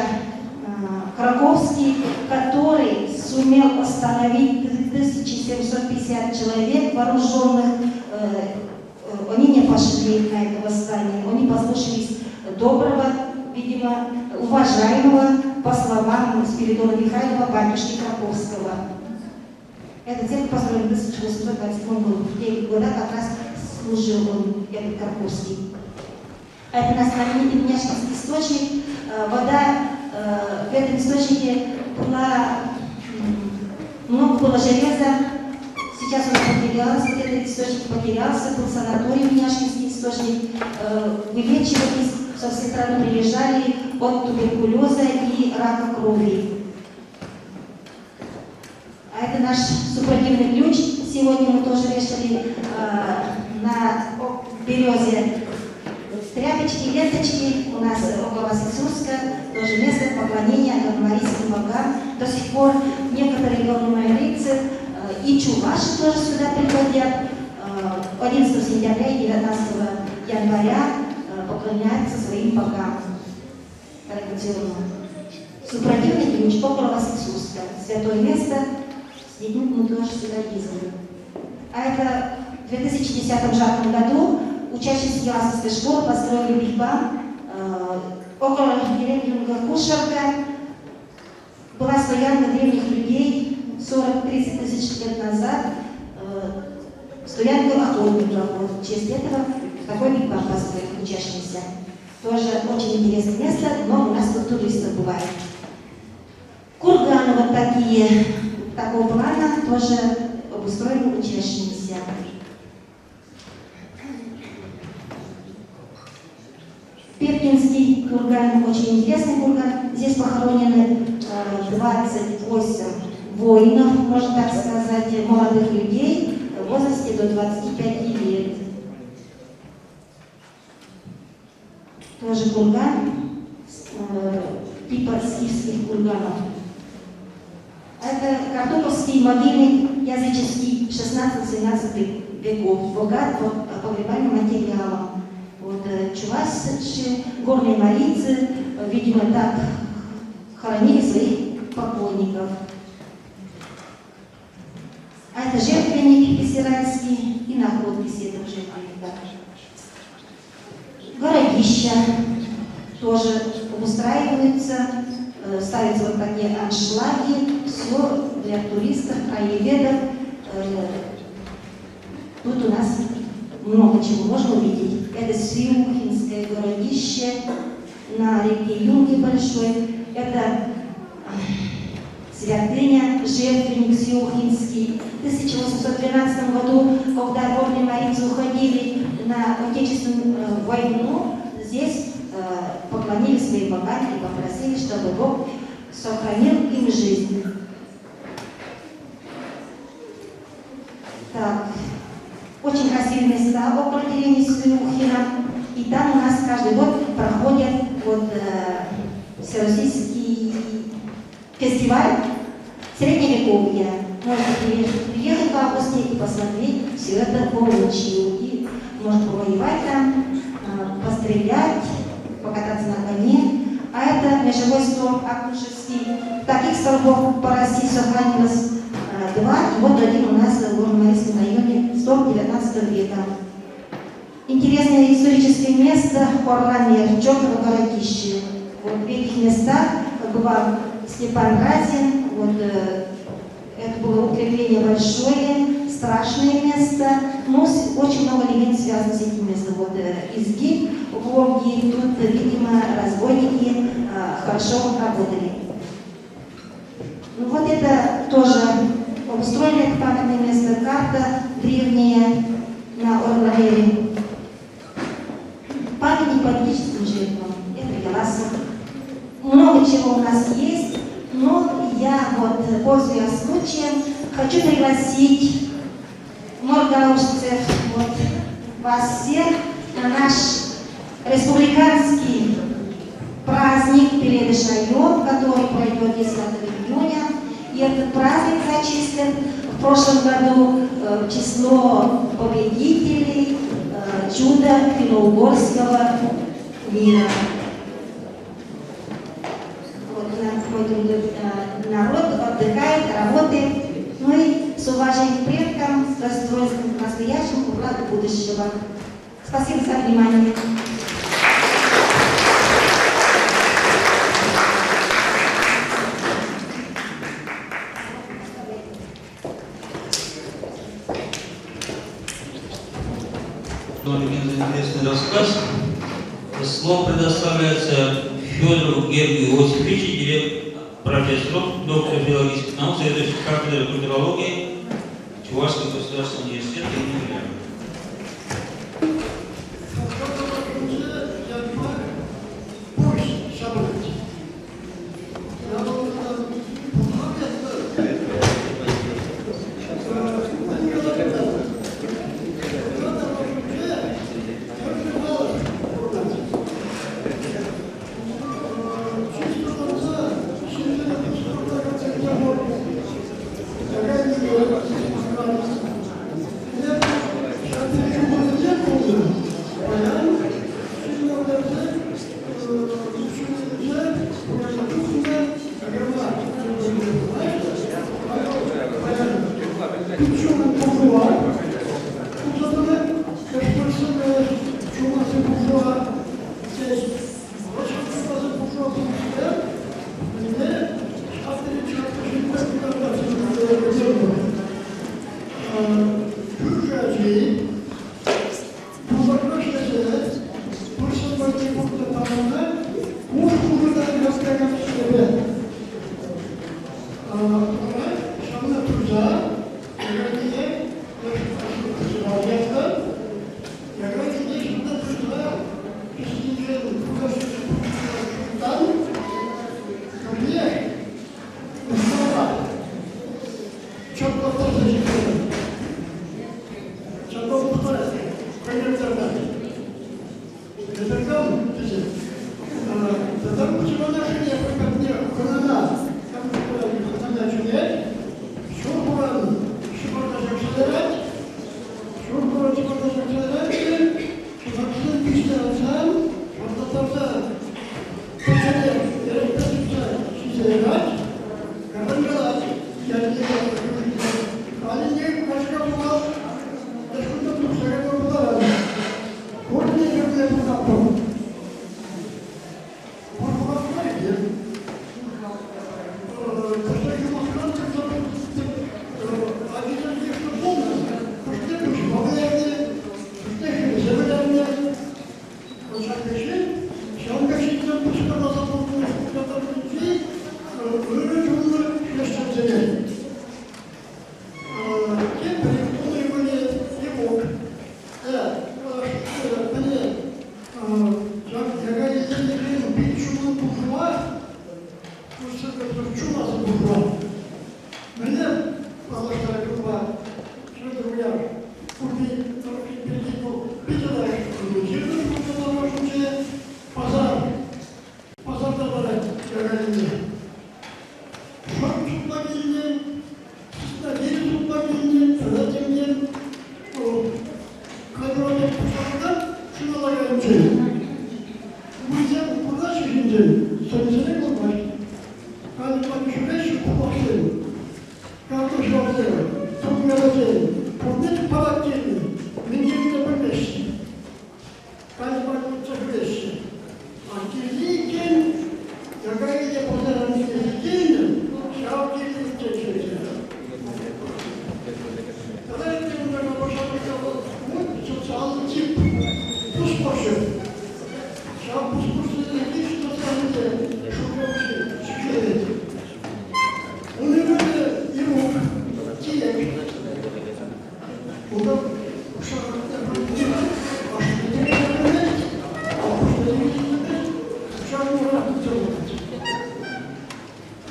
Краковский, который сумел остановить 1750 человек вооруженных. Они не пошли на это восстание, они послушались доброго, видимо, уважаемого, по словам Спиридона Михайлова, батюшки Краковского. Эта церковь построена в 1827 году. В 9 года как раз служил он, этот Краковский. А это наш знаменитый Мняшкинский источник. Вода в этом источнике много было железа. Сейчас он потерялся, вот этот источник потерялся, был санаторий Мняшкинский источник. Вылечивались, со всей страны приезжали от туберкулеза и рака крови. А это наш суппортивный ключ. Сегодня мы тоже вешали на березе тряпочки, ленточки. У нас около Васильсурска тоже место поклонения горномарийским богам. До сих пор некоторые горномарийцы и чуваши тоже сюда приходят. 11 сентября и 19 января поклоняются своим богам традиционно. Суппортивный ключ около Васильсурска. Святое место. С детьми мы тоже сюда ездили. А это в 2010 жарком году учащиеся Ямасовской школы построили бигбам около деревни Кушарка. Была стоянка древних людей 40-30 тысяч лет назад. Стоянка охотников. Вот, в честь этого такой бигбам построили учащиеся. Тоже очень интересное место, но у нас тут туристов бывает. Курганы вот такие, такого плана тоже обустроены учащимися. Пепкинский курган, очень интересный курган. Здесь похоронены 28 воинов, можно так сказать, молодых людей в возрасте до 25 лет. Тоже курган, типа скифских курганов. Это картоповский могильник языческий 16-17 веков, богат по погребальным материалам. Вот, чуваши, горные марийцы, видимо, так хоронили своих покойников. А это жертвенник Писирайский и находки с этого жертвенника. Городища тоже обустраиваются, ставятся вот такие аншлаги, все для туристов, краеведов. Тут у нас много чего можно увидеть. Это Сиухинское городище на реке Юнге большой. Это святыня, жертвенник Сиухинский. В 1812 году, когда горные марийцы уходили на Отечественную войну, здесь поклонились своим богам и попросили, чтобы Бог сохранил им жизнь. Так. Очень красивые места около деревни Сиухина. И там у нас каждый год проходит всероссийский фестиваль средневековья. Можно приехать в августе и посмотреть все это воочию. И можно повоевать там, пострелять, покататься на коне. А это межевой столб Акушевский. Таких столбов по России сохранилось 2, и вот один у нас в Горно-Марийском районе, столб 19 века. Интересное историческое место Орламер, Черного городище. Вот в этих местах бывал Степан Разин. Вот, это было укрепление большое, страшное место, но очень много легенд связано с этим местом. Вот изгиб в Волге, тут, видимо, разбойники хорошо работали. Ну, вот это тоже обустроенное памятное место, карта древняя на Орламере. Памятник политическим жертвам. Это Яласа. Много чего у нас есть, но я вот, пользуясь случаем, хочу пригласить моргаушцев, вот, вас всех на наш республиканский праздник Пеледыш-район, который пройдет 10 июня. И этот праздник зачислен в прошлом году в число победителей чуда финно-угорского мира. Вот, мой другой народ отдыхает, работает. Ну и с уважением к предкам, с достоинством к настоящему, благо будущего. Спасибо за внимание. Интересный рассказ. Слово предоставляется Федору Георгию Иосифовичу, профессору, доктору филологических наук, заведующему кафедрой культурологии Чувашского государственного университета имени Ульянова.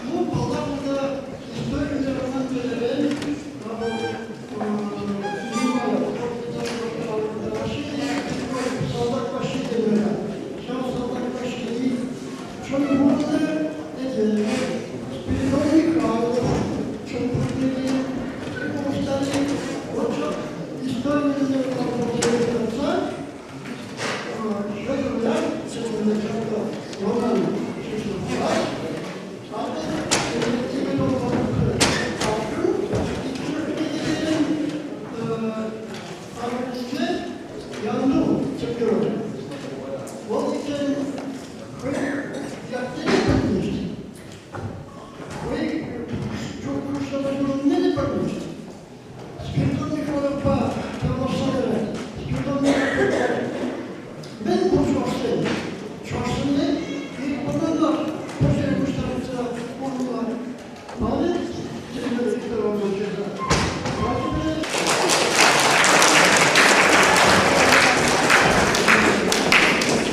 Ну,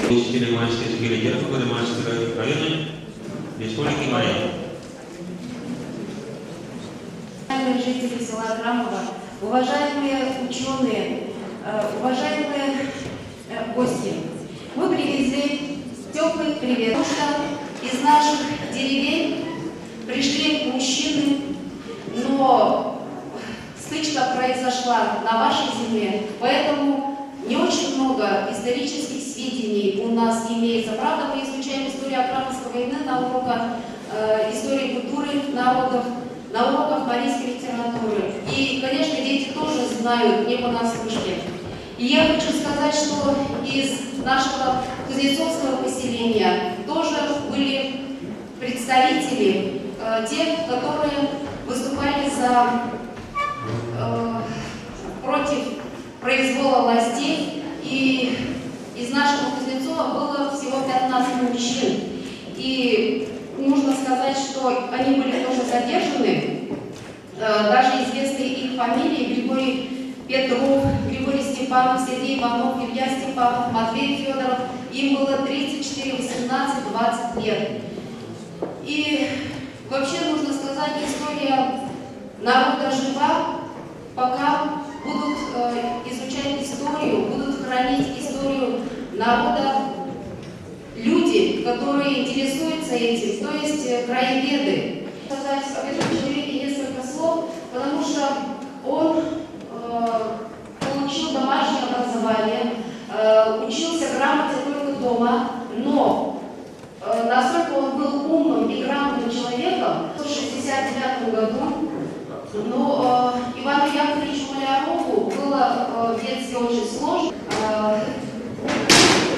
Учителей Марийской лидеров Марийского района Республики Мария. Уважаемые жители села Грамово, уважаемые ученые, уважаемые гости, мы привезли теплый привет, потому что из наших деревень пришли мужчины, но стычка произошла на вашей земле, поэтому не очень много исторических сведений у нас имеется. Правда, мы изучаем историю Акрамовской войны на уроках истории культуры народов, на уроках марийской литературы. И, конечно, дети тоже знают не понаслышке. И я хочу сказать, что из нашего кузнецовского поселения тоже были представители, те, которые выступали против произвола властей. И из нашего Кузнецова было всего 15 мужчин. И нужно сказать, что они были тоже задержаны. Даже известны их фамилии: Григорий Петров, Григорий Степанов, Сергей Иванов, Илья Степанов, Матвей Федоров. Им было 34, 18, 20 лет. И вообще нужно сказать, история народа жива, пока будут изучать историю, будут хранить историю народа люди, которые интересуются этим, то есть краеведы. Сказать об этом человеке несколько слов, потому что он получил домашнее образование, учился грамоте только дома, но настолько он был умным и грамотным человеком, в 1969 году, но Ивану Яковлевичу Малярову было в детстве очень сложно,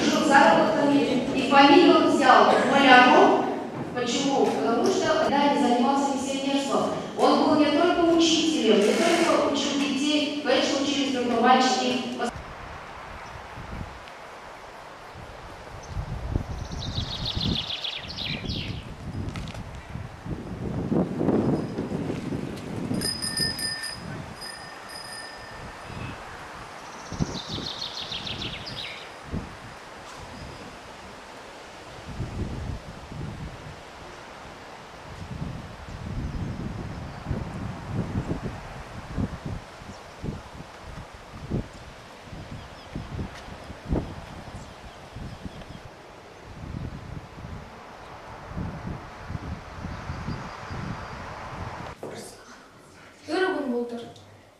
жил заработками, и фамилию он взял Маляров. Почему? Потому что да, не занимался миссионерством. Он был не только учителем, не только учил детей, конечно, учились только мальчики.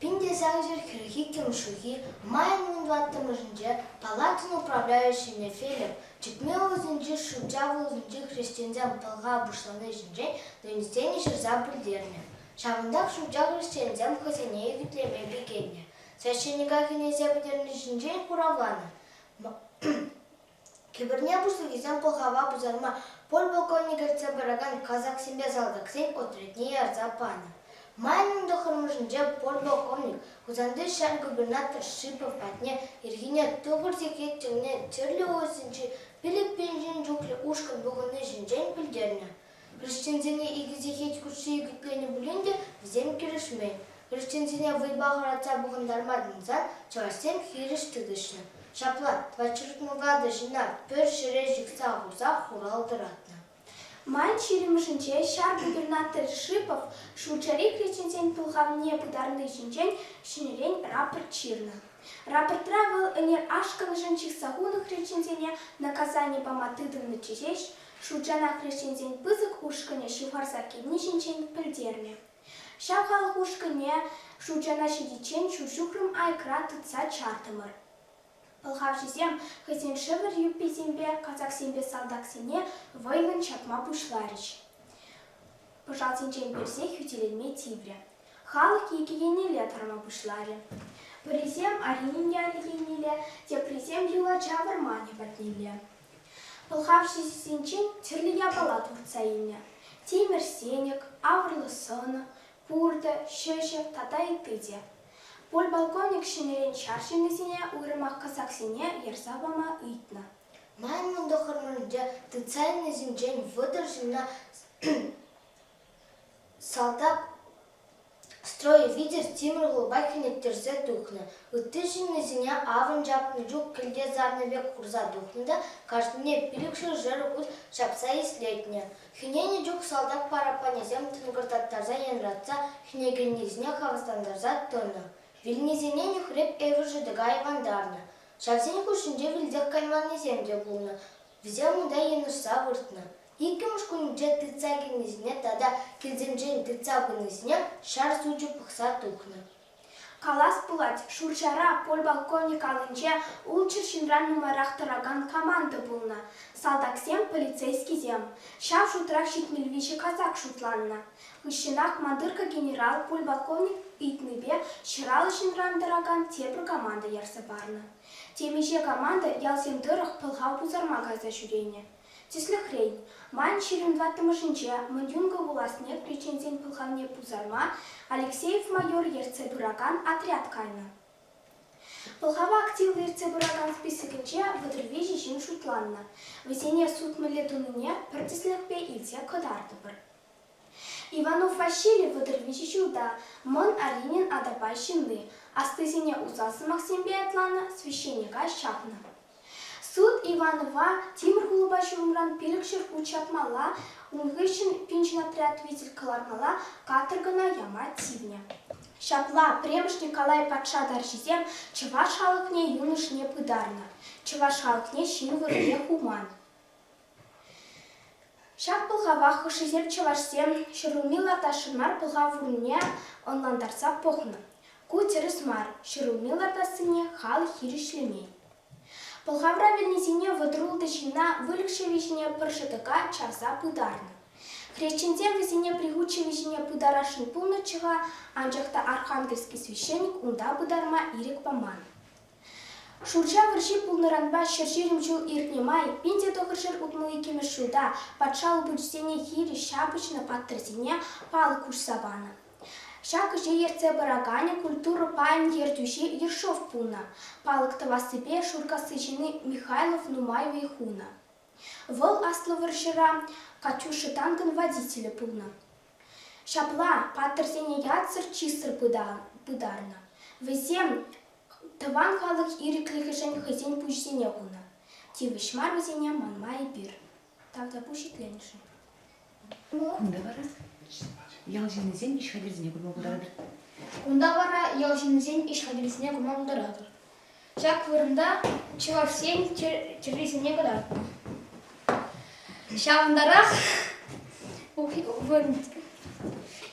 Пинде Сагжер Хирхиким Шухи, Майнун Ваттамажинже, Палатин управляющий Нефелем, Чекмел Зинджи, Шубджаву Зинджи, Христианзам, Палга, Бушланы Зинджи, Донестени Шерза Придерня. Шавандак Шубджав Христианзам, Хасане и Витлеме Бегення. Священника Хинезия Патерни Зинджи, Куравана. Киберня Бушлыгизам, Палгава, Бузарма, Полполковник Бараган, Казак Семья Залдаксен, Отретни Арзапана. Майнун Дохармажинже, полполковник, Хузанды шар губернатор Шипов Патне, Иргиня Тугурзики, Тюне, Терлиозинчи, Пилип Пинжин, Джукли, Ушкан, Буганы, Жинжен, Пильдерня. Христианзине и Гизихеть Куши и Гитлени Булинде, в земке Решмей. Христианзине выбахар отца Бугандармаднзан, Чавасен Хириш Тыдышна. Шаплат, Твачуртмува Дажина, Перши Режик Сагуза, Хурал Дыратна. Мальчирим жинче, шар губернатор Шипов, шучари кричинчень пулхавне пударный жинчень, шинерень рапорт чирна. Рапорт травел энер ашкал жинчих сагунах кричинчене, наказание по матыдам на чижеш, шучана кричинчень пызык ушкане, шухарсаки нишинчень пельдерне. Шахал ушкане, шучана шидичень, шушухрым айкра тыца чартамар. Полхавшизем, хотен шевер юпи зембе, казак сембе солдак сене, войнын чапма бушларич. Пожалтинчен персех ютилельме тивре. Халык еки енеле тарма бушлари. Призем аринин яли енеле, те призем юла чавармани батниле. Полхавшизем терлия палат урцаине. Тимер сенек, аврлы сына, пурда, щеща, тата и тыде. Полполковник шинерен шаршинесине, уйрымах казаксине, ерзабама итна. Майнун Дохармажинже, Тыцайны Зинджен, выдержана солдат Строй видер Тимур Глубакин терзе духна. Утышин зиня аван жапны жук кельде зарны век курза духнада, каждый пиликши жер кут шапса ислетня. Хинени жук солдат парапанезем тынгыртаттарза янратса, хинегеннезіне хавастандарза тонна. Вильнезене хреб эвержи дыга ивандарна. Шапсене кушинже вильдех кайманнеземде булна. Взем муда енышса выртна. Икки мушкунже тыцагеннезіне тада келзенжен тыцагеннезіне шар сучу пықса тухна. Калас пулать, шурчара полбалковник алынче улчыр шинран нумарах тараган команда булна. Салдаксем полицейский зем. Шав шутрах щитмельвичи казак шутланна. Хыщинах мандырка генерал полбалковник итныбе шыралы шинран тараган тепр команда ярса барна. Темиже команда ялсем дырах пылгау бузарма газа жюрене. Тислехрейн. Майн ширин ваттымышынче, мындюнга вуласне причинзен пылхавне пузарма, Алексеев майор ерцебыраган отряд кайна. Пылхава актив ерцебыраган списыгынче вăдырвежи жин шутланна. Весене суд мылетуныне пыртислехпе илсе кăдардыбыр. Иванов Василий вăдырвежи жуда, мын Аринин адапай шинны, астысене узасы Максимбе атлана священника шапна. Суд Иванова Тимур Голубач умран пилікшір учатмала, унгышын пинчин отряд видел калармала, каторгана яма тивня. Шапла премш Николай Патша даржизем, чываш халыкне юныш не пыдарна, чываш халыкне шин вырне хуман. Шап пылғава хышызер чывашсем, шырумиларда шынмар пылға вурне онландарса похна. Ку тересмар, шырумиларда сыне хал хиришлемей. Пылғавра вельнезіне выдрулды жина вылікшевежіне пыршытыка чарза пыдарны. Хрещензем везіне пригучевежіне пыдарашын пулнычыға, анжақта архангельский священник унда пыдарма ирек паман. Шурча вырши пулныранба шырширим жыл иртнемай, пинде тоғыршыр утмылы кемеш жылда, патшал бүджзене хири шапычны паттырзене палы куш сабаны. Шак же ерце барагане культуру паян ердюши Ершов пуна, палыктыва себе шуркасы жины Михайлов Нумаева и Хуна. Вол асловыршира Катюши Танкин водителя пуна. Шапла паттырзене яцыр чисыр пыдарна. Везем таван халык ириклихи жен хызен пужзене хуна. Тивышмар везене манма и бир. Тогда пушит ленши. Кунда бара? Ялжинызен иш хадирзине курма бударадыр. Кунда бара ялжинызен иш хадирзине курма бударадыр. Шак вырында чывашсен чырризине кудар. Шавандарах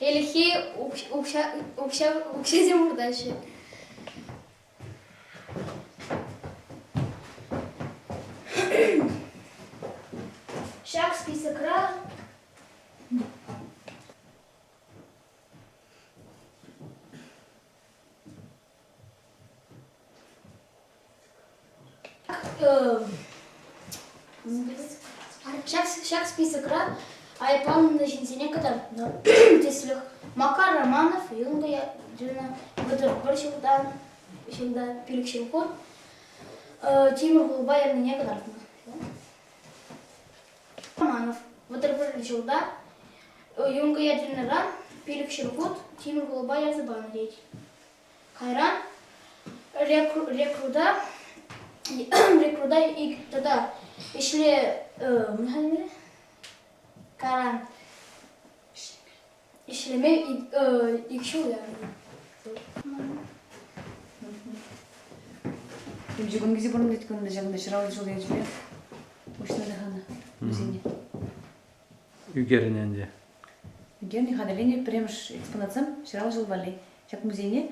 элихи укшезем бурдачы. Шак списокра. Шак списокра, а я помню на жінціне кадар. Теслих Макар Романов, Юнга я джина выдр борщудан, шимда пиликшимхут. Тимур Голубаев на некодар. Романов, выдр борщудан, Юнга я джина пиликшимхут, Тимур Голубаев забан речь. Хайран рекруда и тогда если Каран işleme ikşol yani. Жүгін кезе бұрын деткенде жағында шыралы жол ежбе. Ошта да хана. Үзене. Үгерінен де. Үгеріне хадалене премш экспонатсам шыралы жол вали. Шак музейне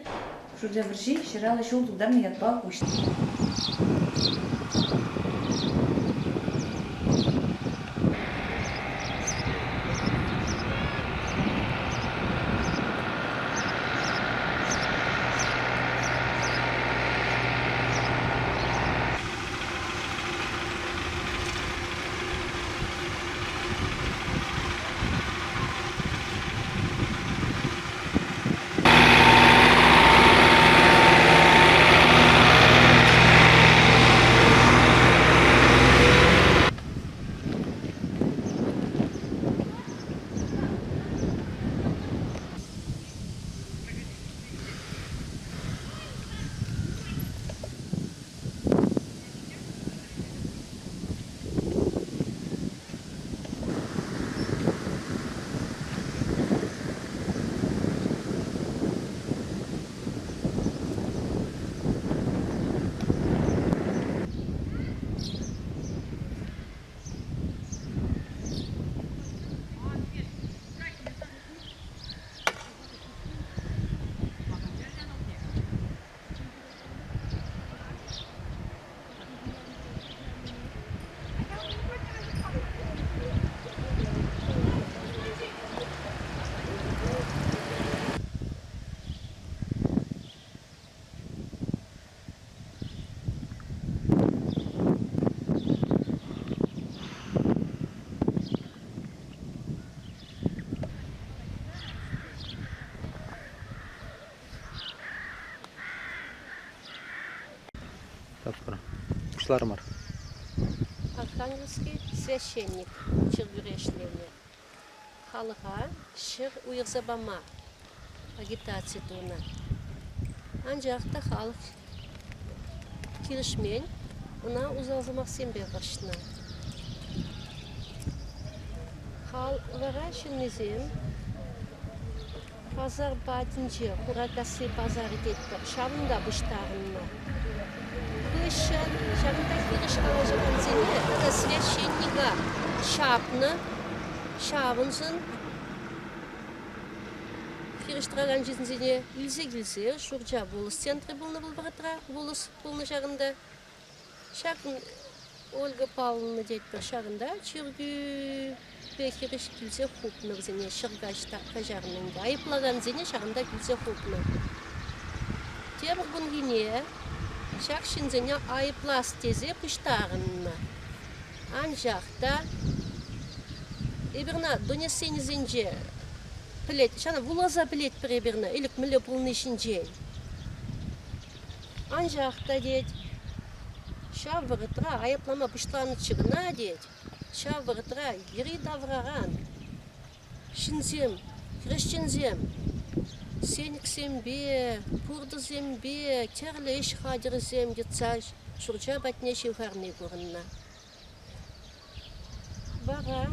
шурда бірши шыралы жол тударны ятба ошта. Ушулар бар. Архангельский священник Чергюрешлевне. Халыға шыр уйырзабама агитация туна. Анжақта халық келішмен она узалзамақ сенбе ғыршына. Халыға шынмезем пазар бадынже құракасы пазар етті шамында бұштағынна. Кышын шамында келіш қалажаған зене, это священника шапны, шабынсын, Кириштраган жизнене илзе-гилзе, шурджа болыс центры болны бұл бағытра, болыс болны жағында. Шағын Ольга Павловна дейт бір шағында, чүргі бекеріш гилзе хупны бізіне шырғашта қажарыныңға. Айыплаган зене шағында гилзе хупны. Тебір бұн гене, шақ шинзене айыплас тезе пұштағынна. Анжақта, ебірна донесені зенже, Плет, шана вулаза плет приберна, или к миле полный шинджей. Анжахта деть, шавртра, а я плама пуштана чигна деть, шавртра, гири давраран, шинзем, хрещензем, сеник сембе, пурда зембе, терлеш хадер зем детсаж, шурча батнеши харни гурна. Бара.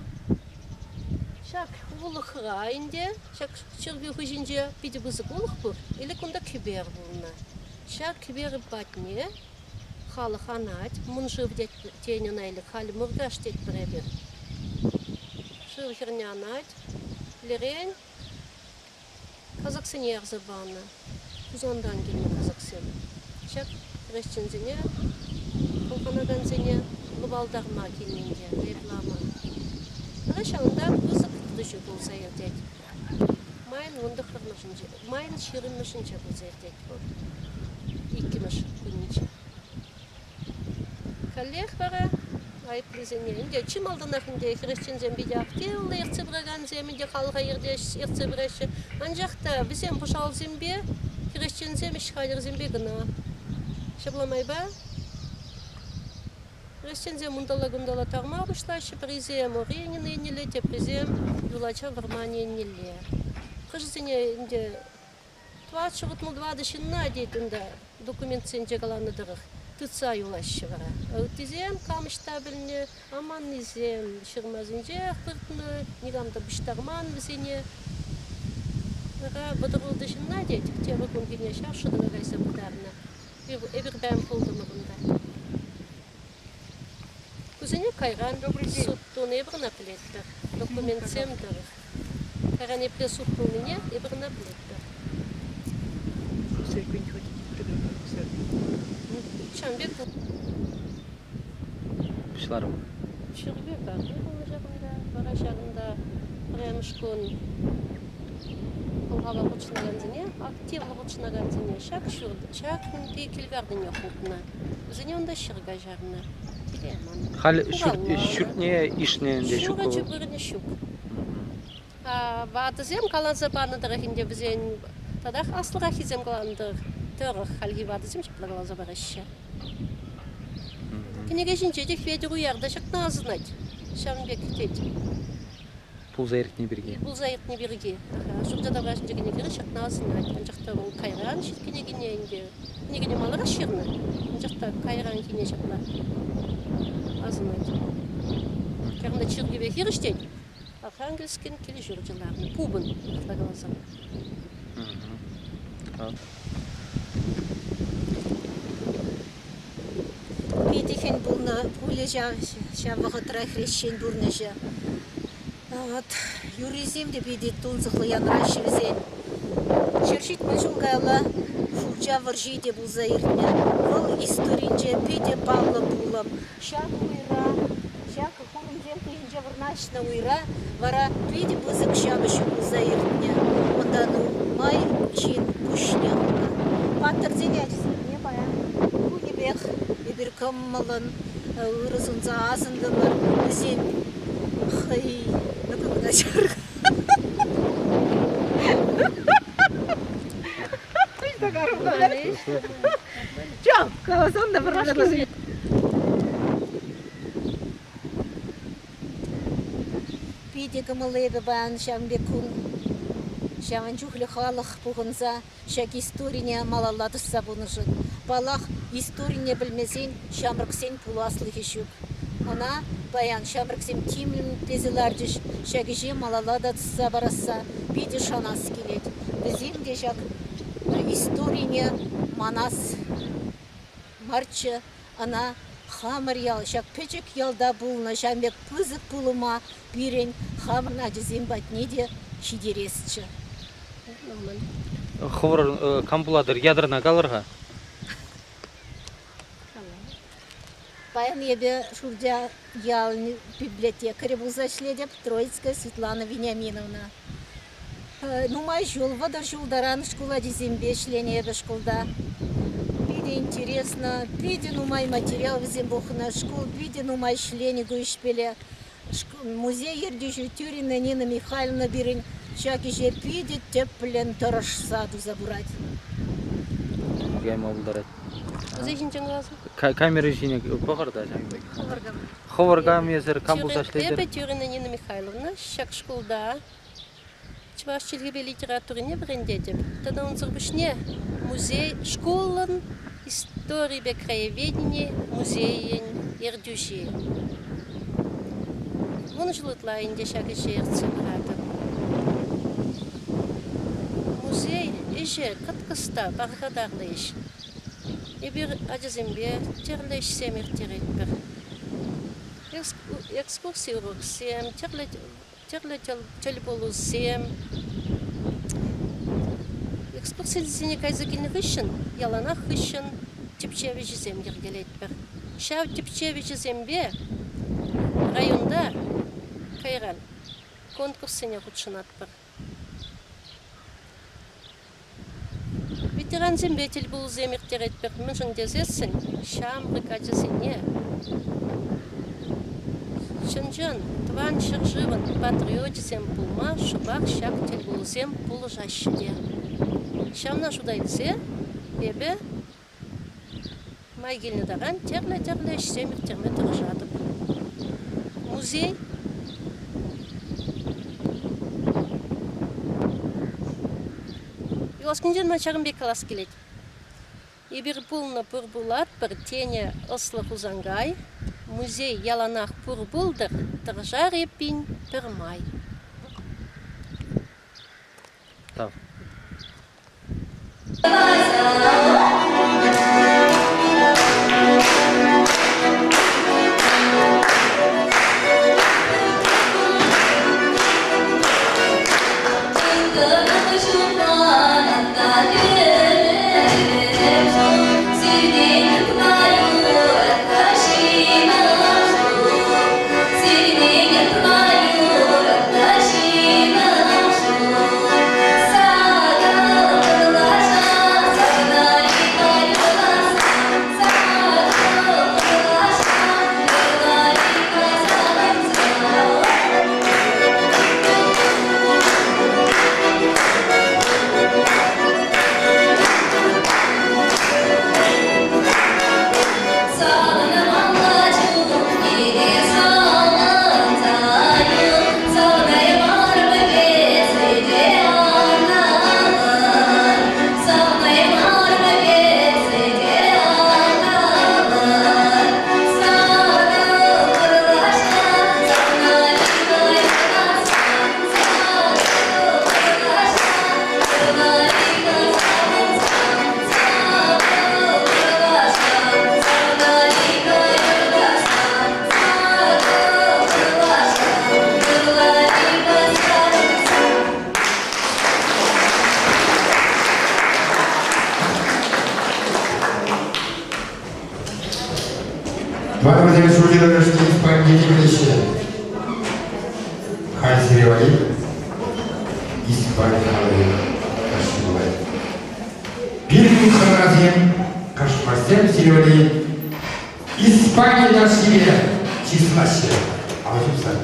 Шак улықыға инде, шак шырғы хүжінже пиді бұзық улық бұр, или күнда кібер бұлна. Шак кібер батне, халы ханат, мұн жив тенен айлы, халы мұргаш дет біребір. Жив херне анат, лерен, Казаксен ерзі баны, күзондан келмен Казаксен. Шак рәшчензене, қолғанадан зене, бұбалдарма келменде, реплама. Рашаңда бұзық düşü bulsa ertek. Mayın onda kırmışınca, mayın şirinmişince bulsa ertek bu. İkimiz gününce. Kalleğ bara, ayıplı zeneyince, çim aldın akınca, Hristiyan zembide aktivli, ertsebragan zemide, halga ertsebraşı. Ancak da bizim bu şal zembe, Hristiyan zemi şihalir zembe gına. Şablamay ba? Растензия мундала-гундала тарма вышлаще, призем Оренина не лете, призем Юлача в Армании не ле. Кажется, инде 20 дышинна дейтінде документ сенде галанадырық. Тутса Юлаще вара. Тизем камыштабіліне, аман низем, шырмазынже қыртыны, негамда біштарман візене. Бұдырыл дышинна дейт, тері күнгене шаршыдығы ғайса бұдарына. Эбір бәм қолдымығында. Кузене кайран суттун ебрна плеттер. Документ семдер. Кайран епле суттун мне ебрна плеттер. Сөлкүн хоть. Чамбек Ушулар. чырбе бар. Бұл жағында, бара жағында премшкон. Қолғава құчынаған зене, активлы құчынаған зене. Шак шурды, шак пейкелверден yoqutna. Зене онда шырға жарына. Хал шүртне ишне де шук. Шурачы біріне шук. Вадызем каланса баныдырық бізен тадақ асылға хизем каландыр. Тұрық халги вадызем шыпла каланса барашы. Кенеге жинче де хведи уярда шақна азынать. Шамбек тет. Пулза ертне бірге. Пулза ертне бірге. Шурда да башын жегене кері шақна азынать. Анжақта ол кайран шеткенегене инде. Кенегене малыға шырны. Анжақта кайран кене шақна. Азынать. Кәрінді чыргеве хиріштен, Архангельскен келі жүрджіларны, пубын, қытағаласам. Петихен бұлна, пулі жавығытыра хрещен бұрны жа. Юризем де бедет тұнзықлы янрашы візен. Шершит мүжілгайла, фурджа варжи де бұл заиртне. Бұл историнже педе Павла бұлым. Шақ уйра, шақ құлым жем кейінже варнашына уйра, вара педе бұзық шабышы бұл заиртне. Ондану май чин күшне ұлна. Паттыр зенячсы, не бая? Күгебек, ебір кыммылын, ұрызынза азындылыр, өзен. Хай, напомина жарғы. Çok, kavazon da пиде гамалебе бан шамбекун. Шаманчухле халық бұғынса, шак историне малалладысса бұныжын. Балақ историне білмесен, шамрықсен пуласлы хешук. Она баян шамрықсен тимлін тезілардыш, шагиже малалладысса бараса, пиде шанас келет. Бізем де шак историне манас марчы, она хамыр ял, шак пөчек ялда бұлына, шамбек пызық бұлыма бирен хамырна жызем батне де шидересчі. Ховор камбуладыр ядерна галырға. Баян ебе шурдя ял библиотекаре бұлза шледеп Троицкая Светлана Вениаминовна. Нумай жол водар жолдаран школа дезембе шлене ебе школда. Биде интересно, биде нумай материал везем бухна школ, биде нумай шлене гуишпеле. Музей ердежу Тюрина Нина Михайловна бирин. Шаки же пиде теплен торож саду забурать. Гайма бұлдарат. Зейшін жаңғазы? Камера жіне бұғырда жаңғыдай. Ховарга мезір камбулда шлейдер. Эбе Тюрина Нина Михайловна, шак школда, чвашчилгебе литературине брендедеп. Тогда он зырбышне музей, школын, истории бе краеведение, музейен, ердюши. Вон жылытла инде шаки жерцы братып. Музей еше кыткыста бағғадарлы еш. Ебір ажызембе терлі семер теретпір. Экскурсия урықсем, терлі тел болусем. Экскурсия дезіне кайзакелі ғышын, ялана ғышын, тепчеві жезем ергелетпір. Шау тепчеві жезембе районда кайран конкурсыне ғұтшынатпыр. Ветеран зембетель был земертер этпер мыжын дезесін, шамрык ажызыне. Шынжын, тван шыржывын патриотизем пулма, шубақ шактел был зем пулы жащыде. Шамна шудайдзе, ебе майгеліне даған терлі земертерме тұржадып. Музей Оскінден мачағын бекалас келет. Ебір бұлына бұр бұлат, бір тене ұслы құзангай, музей яланақ бұр бұлдыр, тұржар еппін бір май. Тау. Благодаря судьям исполнителя Хайсеревали, исполнителя Кашмалай. Первый харазем Кашмасем Серевали, исполнителя Числаще. Аллахимсан.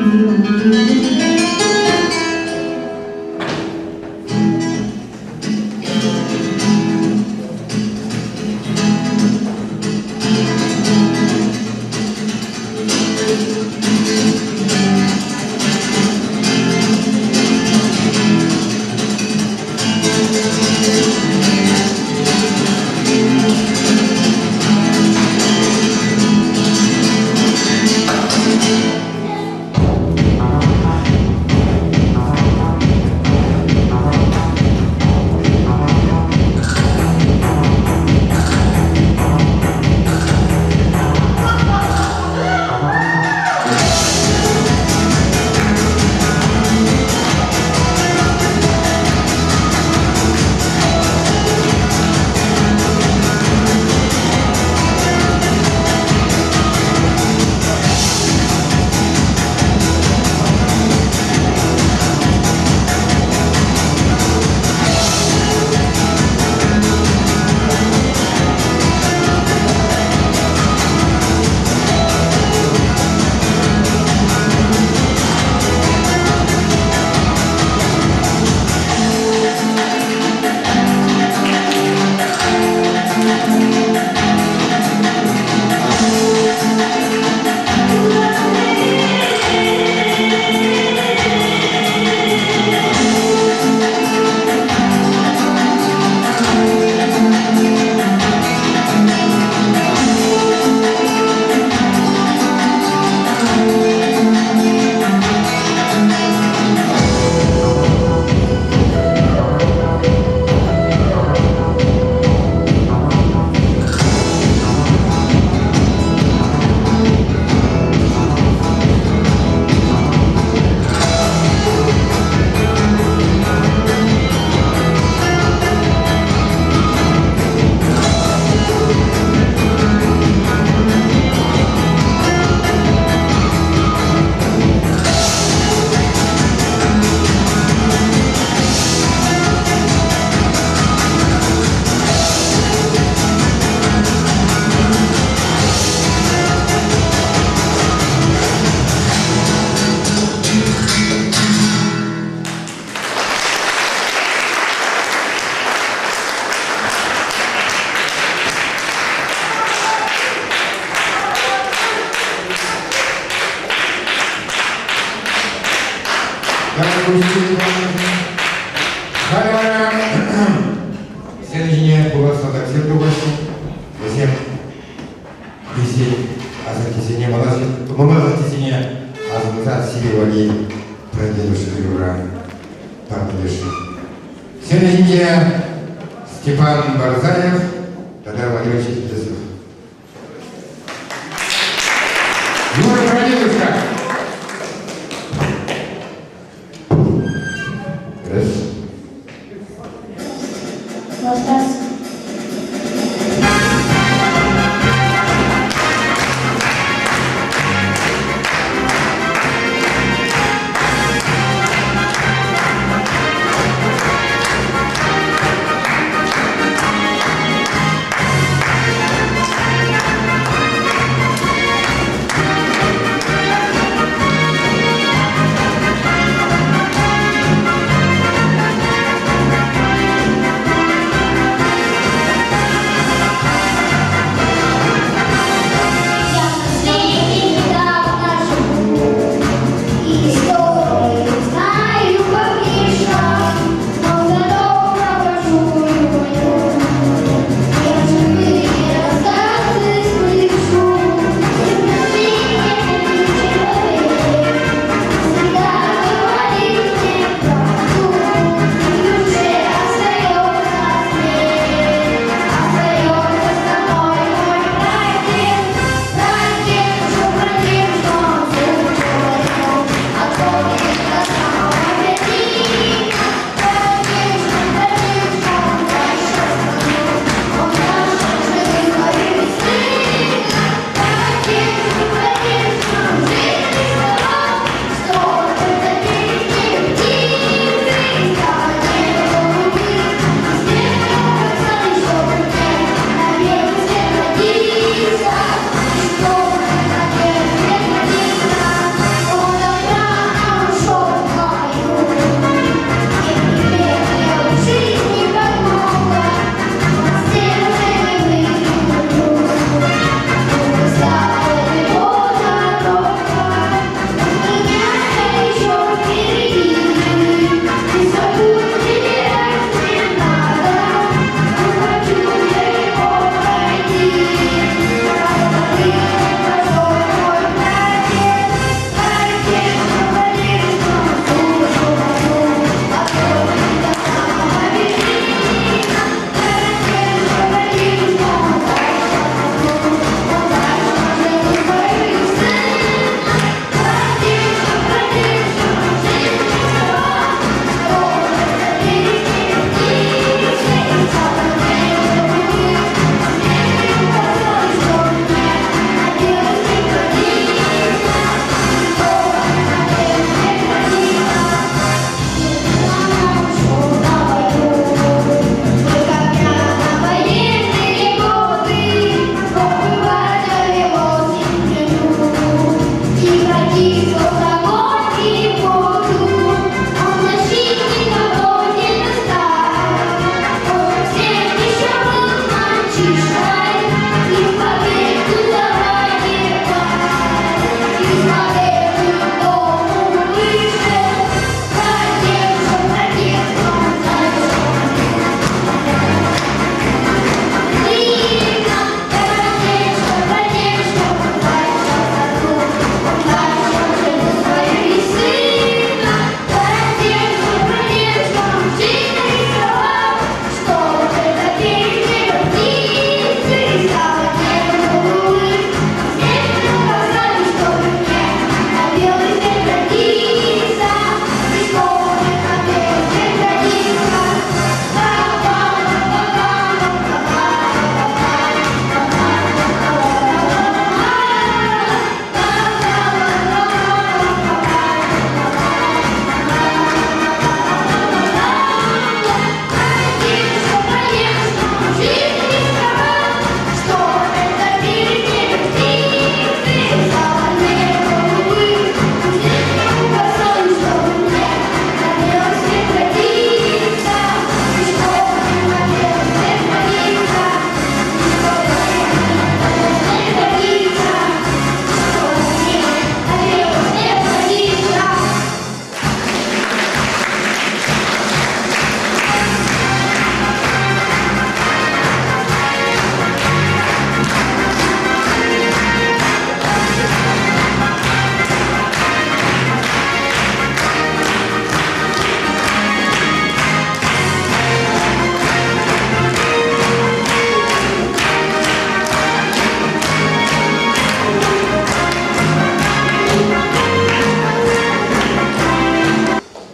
Thank you. Следующее было садок другости. Затем висеть, а за кисение затесение, а за назад силевали прадедушки Юра, папедушки. Следующее Степан Барзаев, Татар Владимирович Песов. Юра, прадедушка! Раз. Вопрос.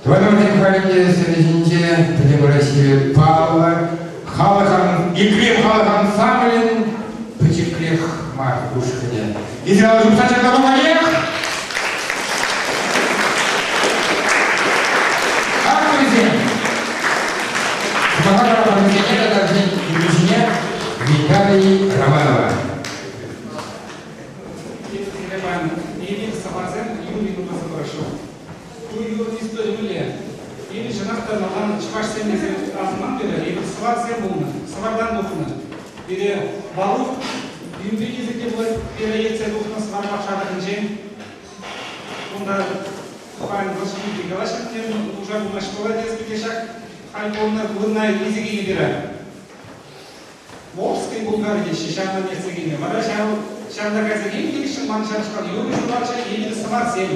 В этом день серединде Премьер России Павла Халахан и Клим Халахан Самлин Патиклех Маркушкине. И сделал депутат Голова Олег. А президент. Помогала президента даже инженер Виталий Романова. Или жанақтан алған чуваш семьясы азынан бері егер сыварсен болны, сывардан оқыны. Бері балу, үйінбе кезекте болады, бері етсе оқыны сывармақ шағырын жен. Онда Павел Васильевич Галашин, тем уже был наш молодец, Петешак, Хальковна, Лунная, Езегини бері. Волжской Булгарии, Шишана Нецегини. Мада Шанда Казагин, Киришин, Маншашкан, Юрий Журача, Егер сыварсен.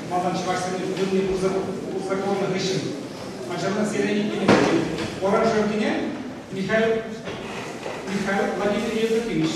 Малдан чувашсен, Юрий законных решений. Маншарна Сирени Кенефтин. Оран Шаркине Михаил Владимир Евдокимович.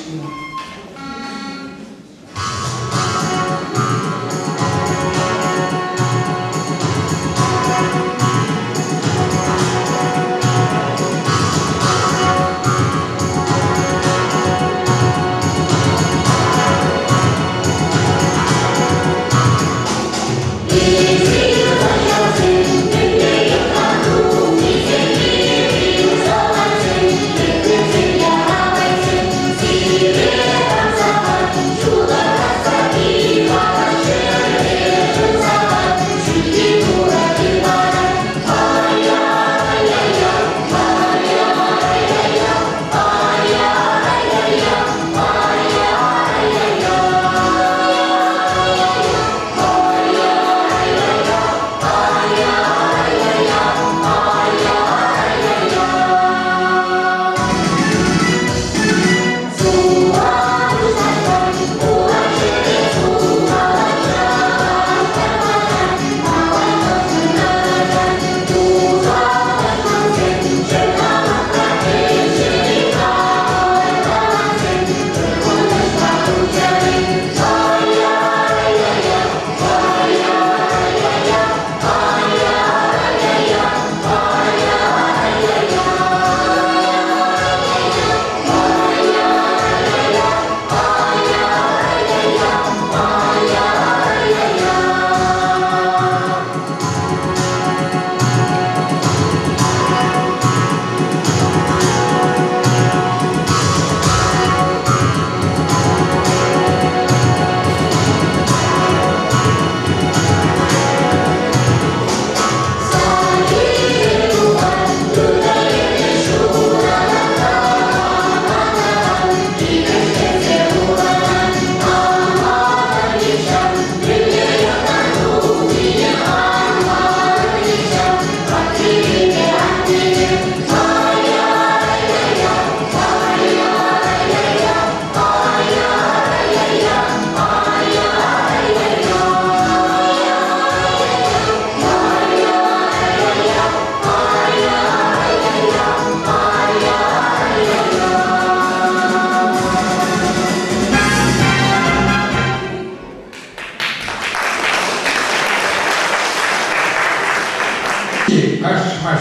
Маш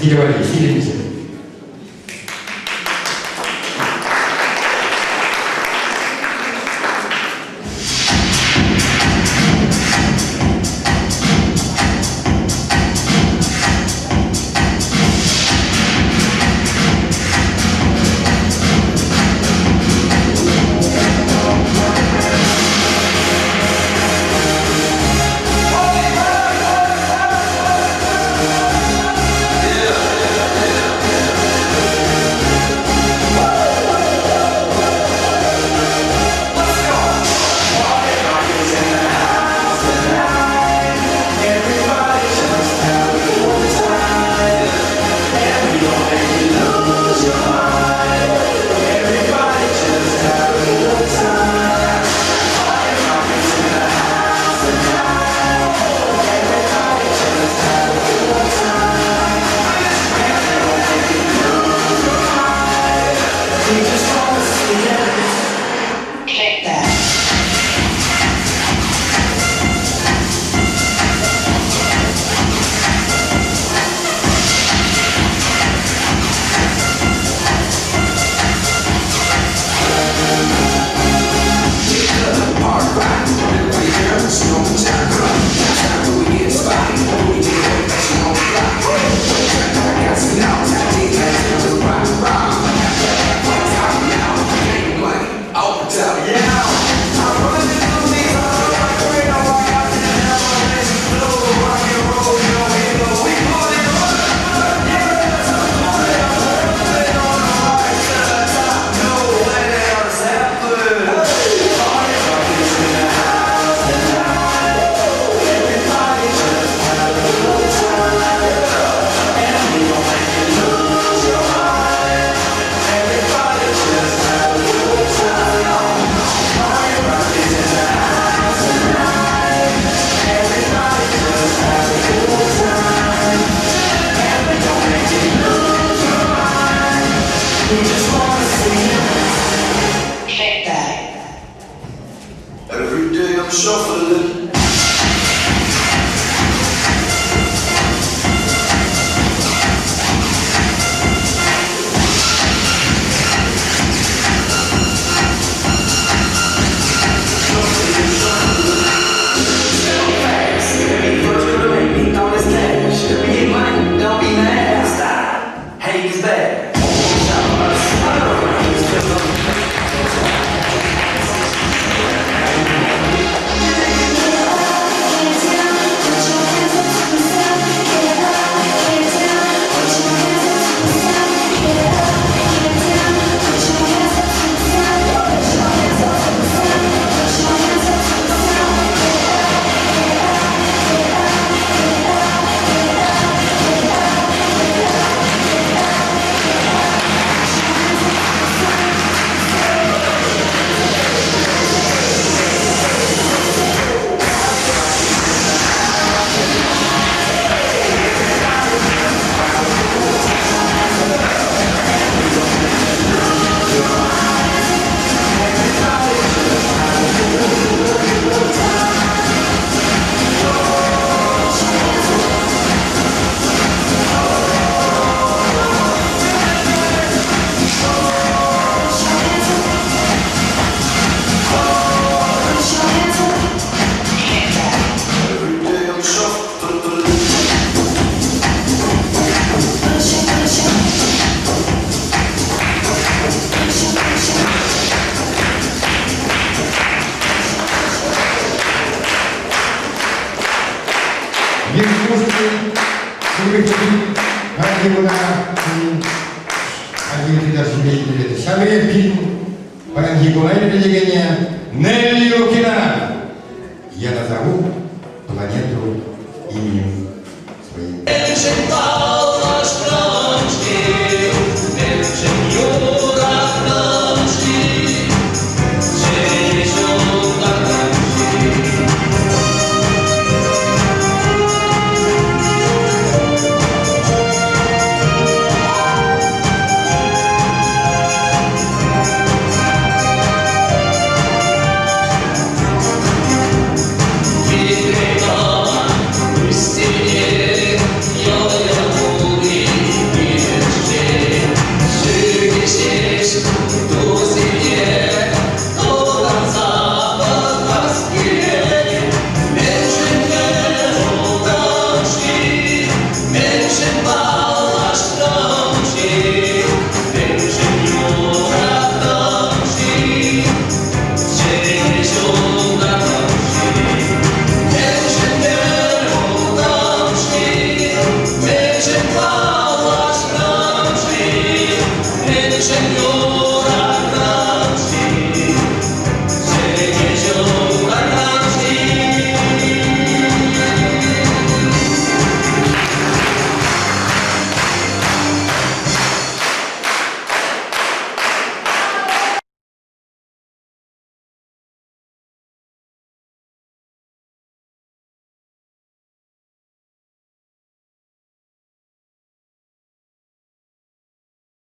Силевали, Силевича. Yeah. Every day I'm shuffling. Нелли Лукина. Я назову планету именем своим. Señor.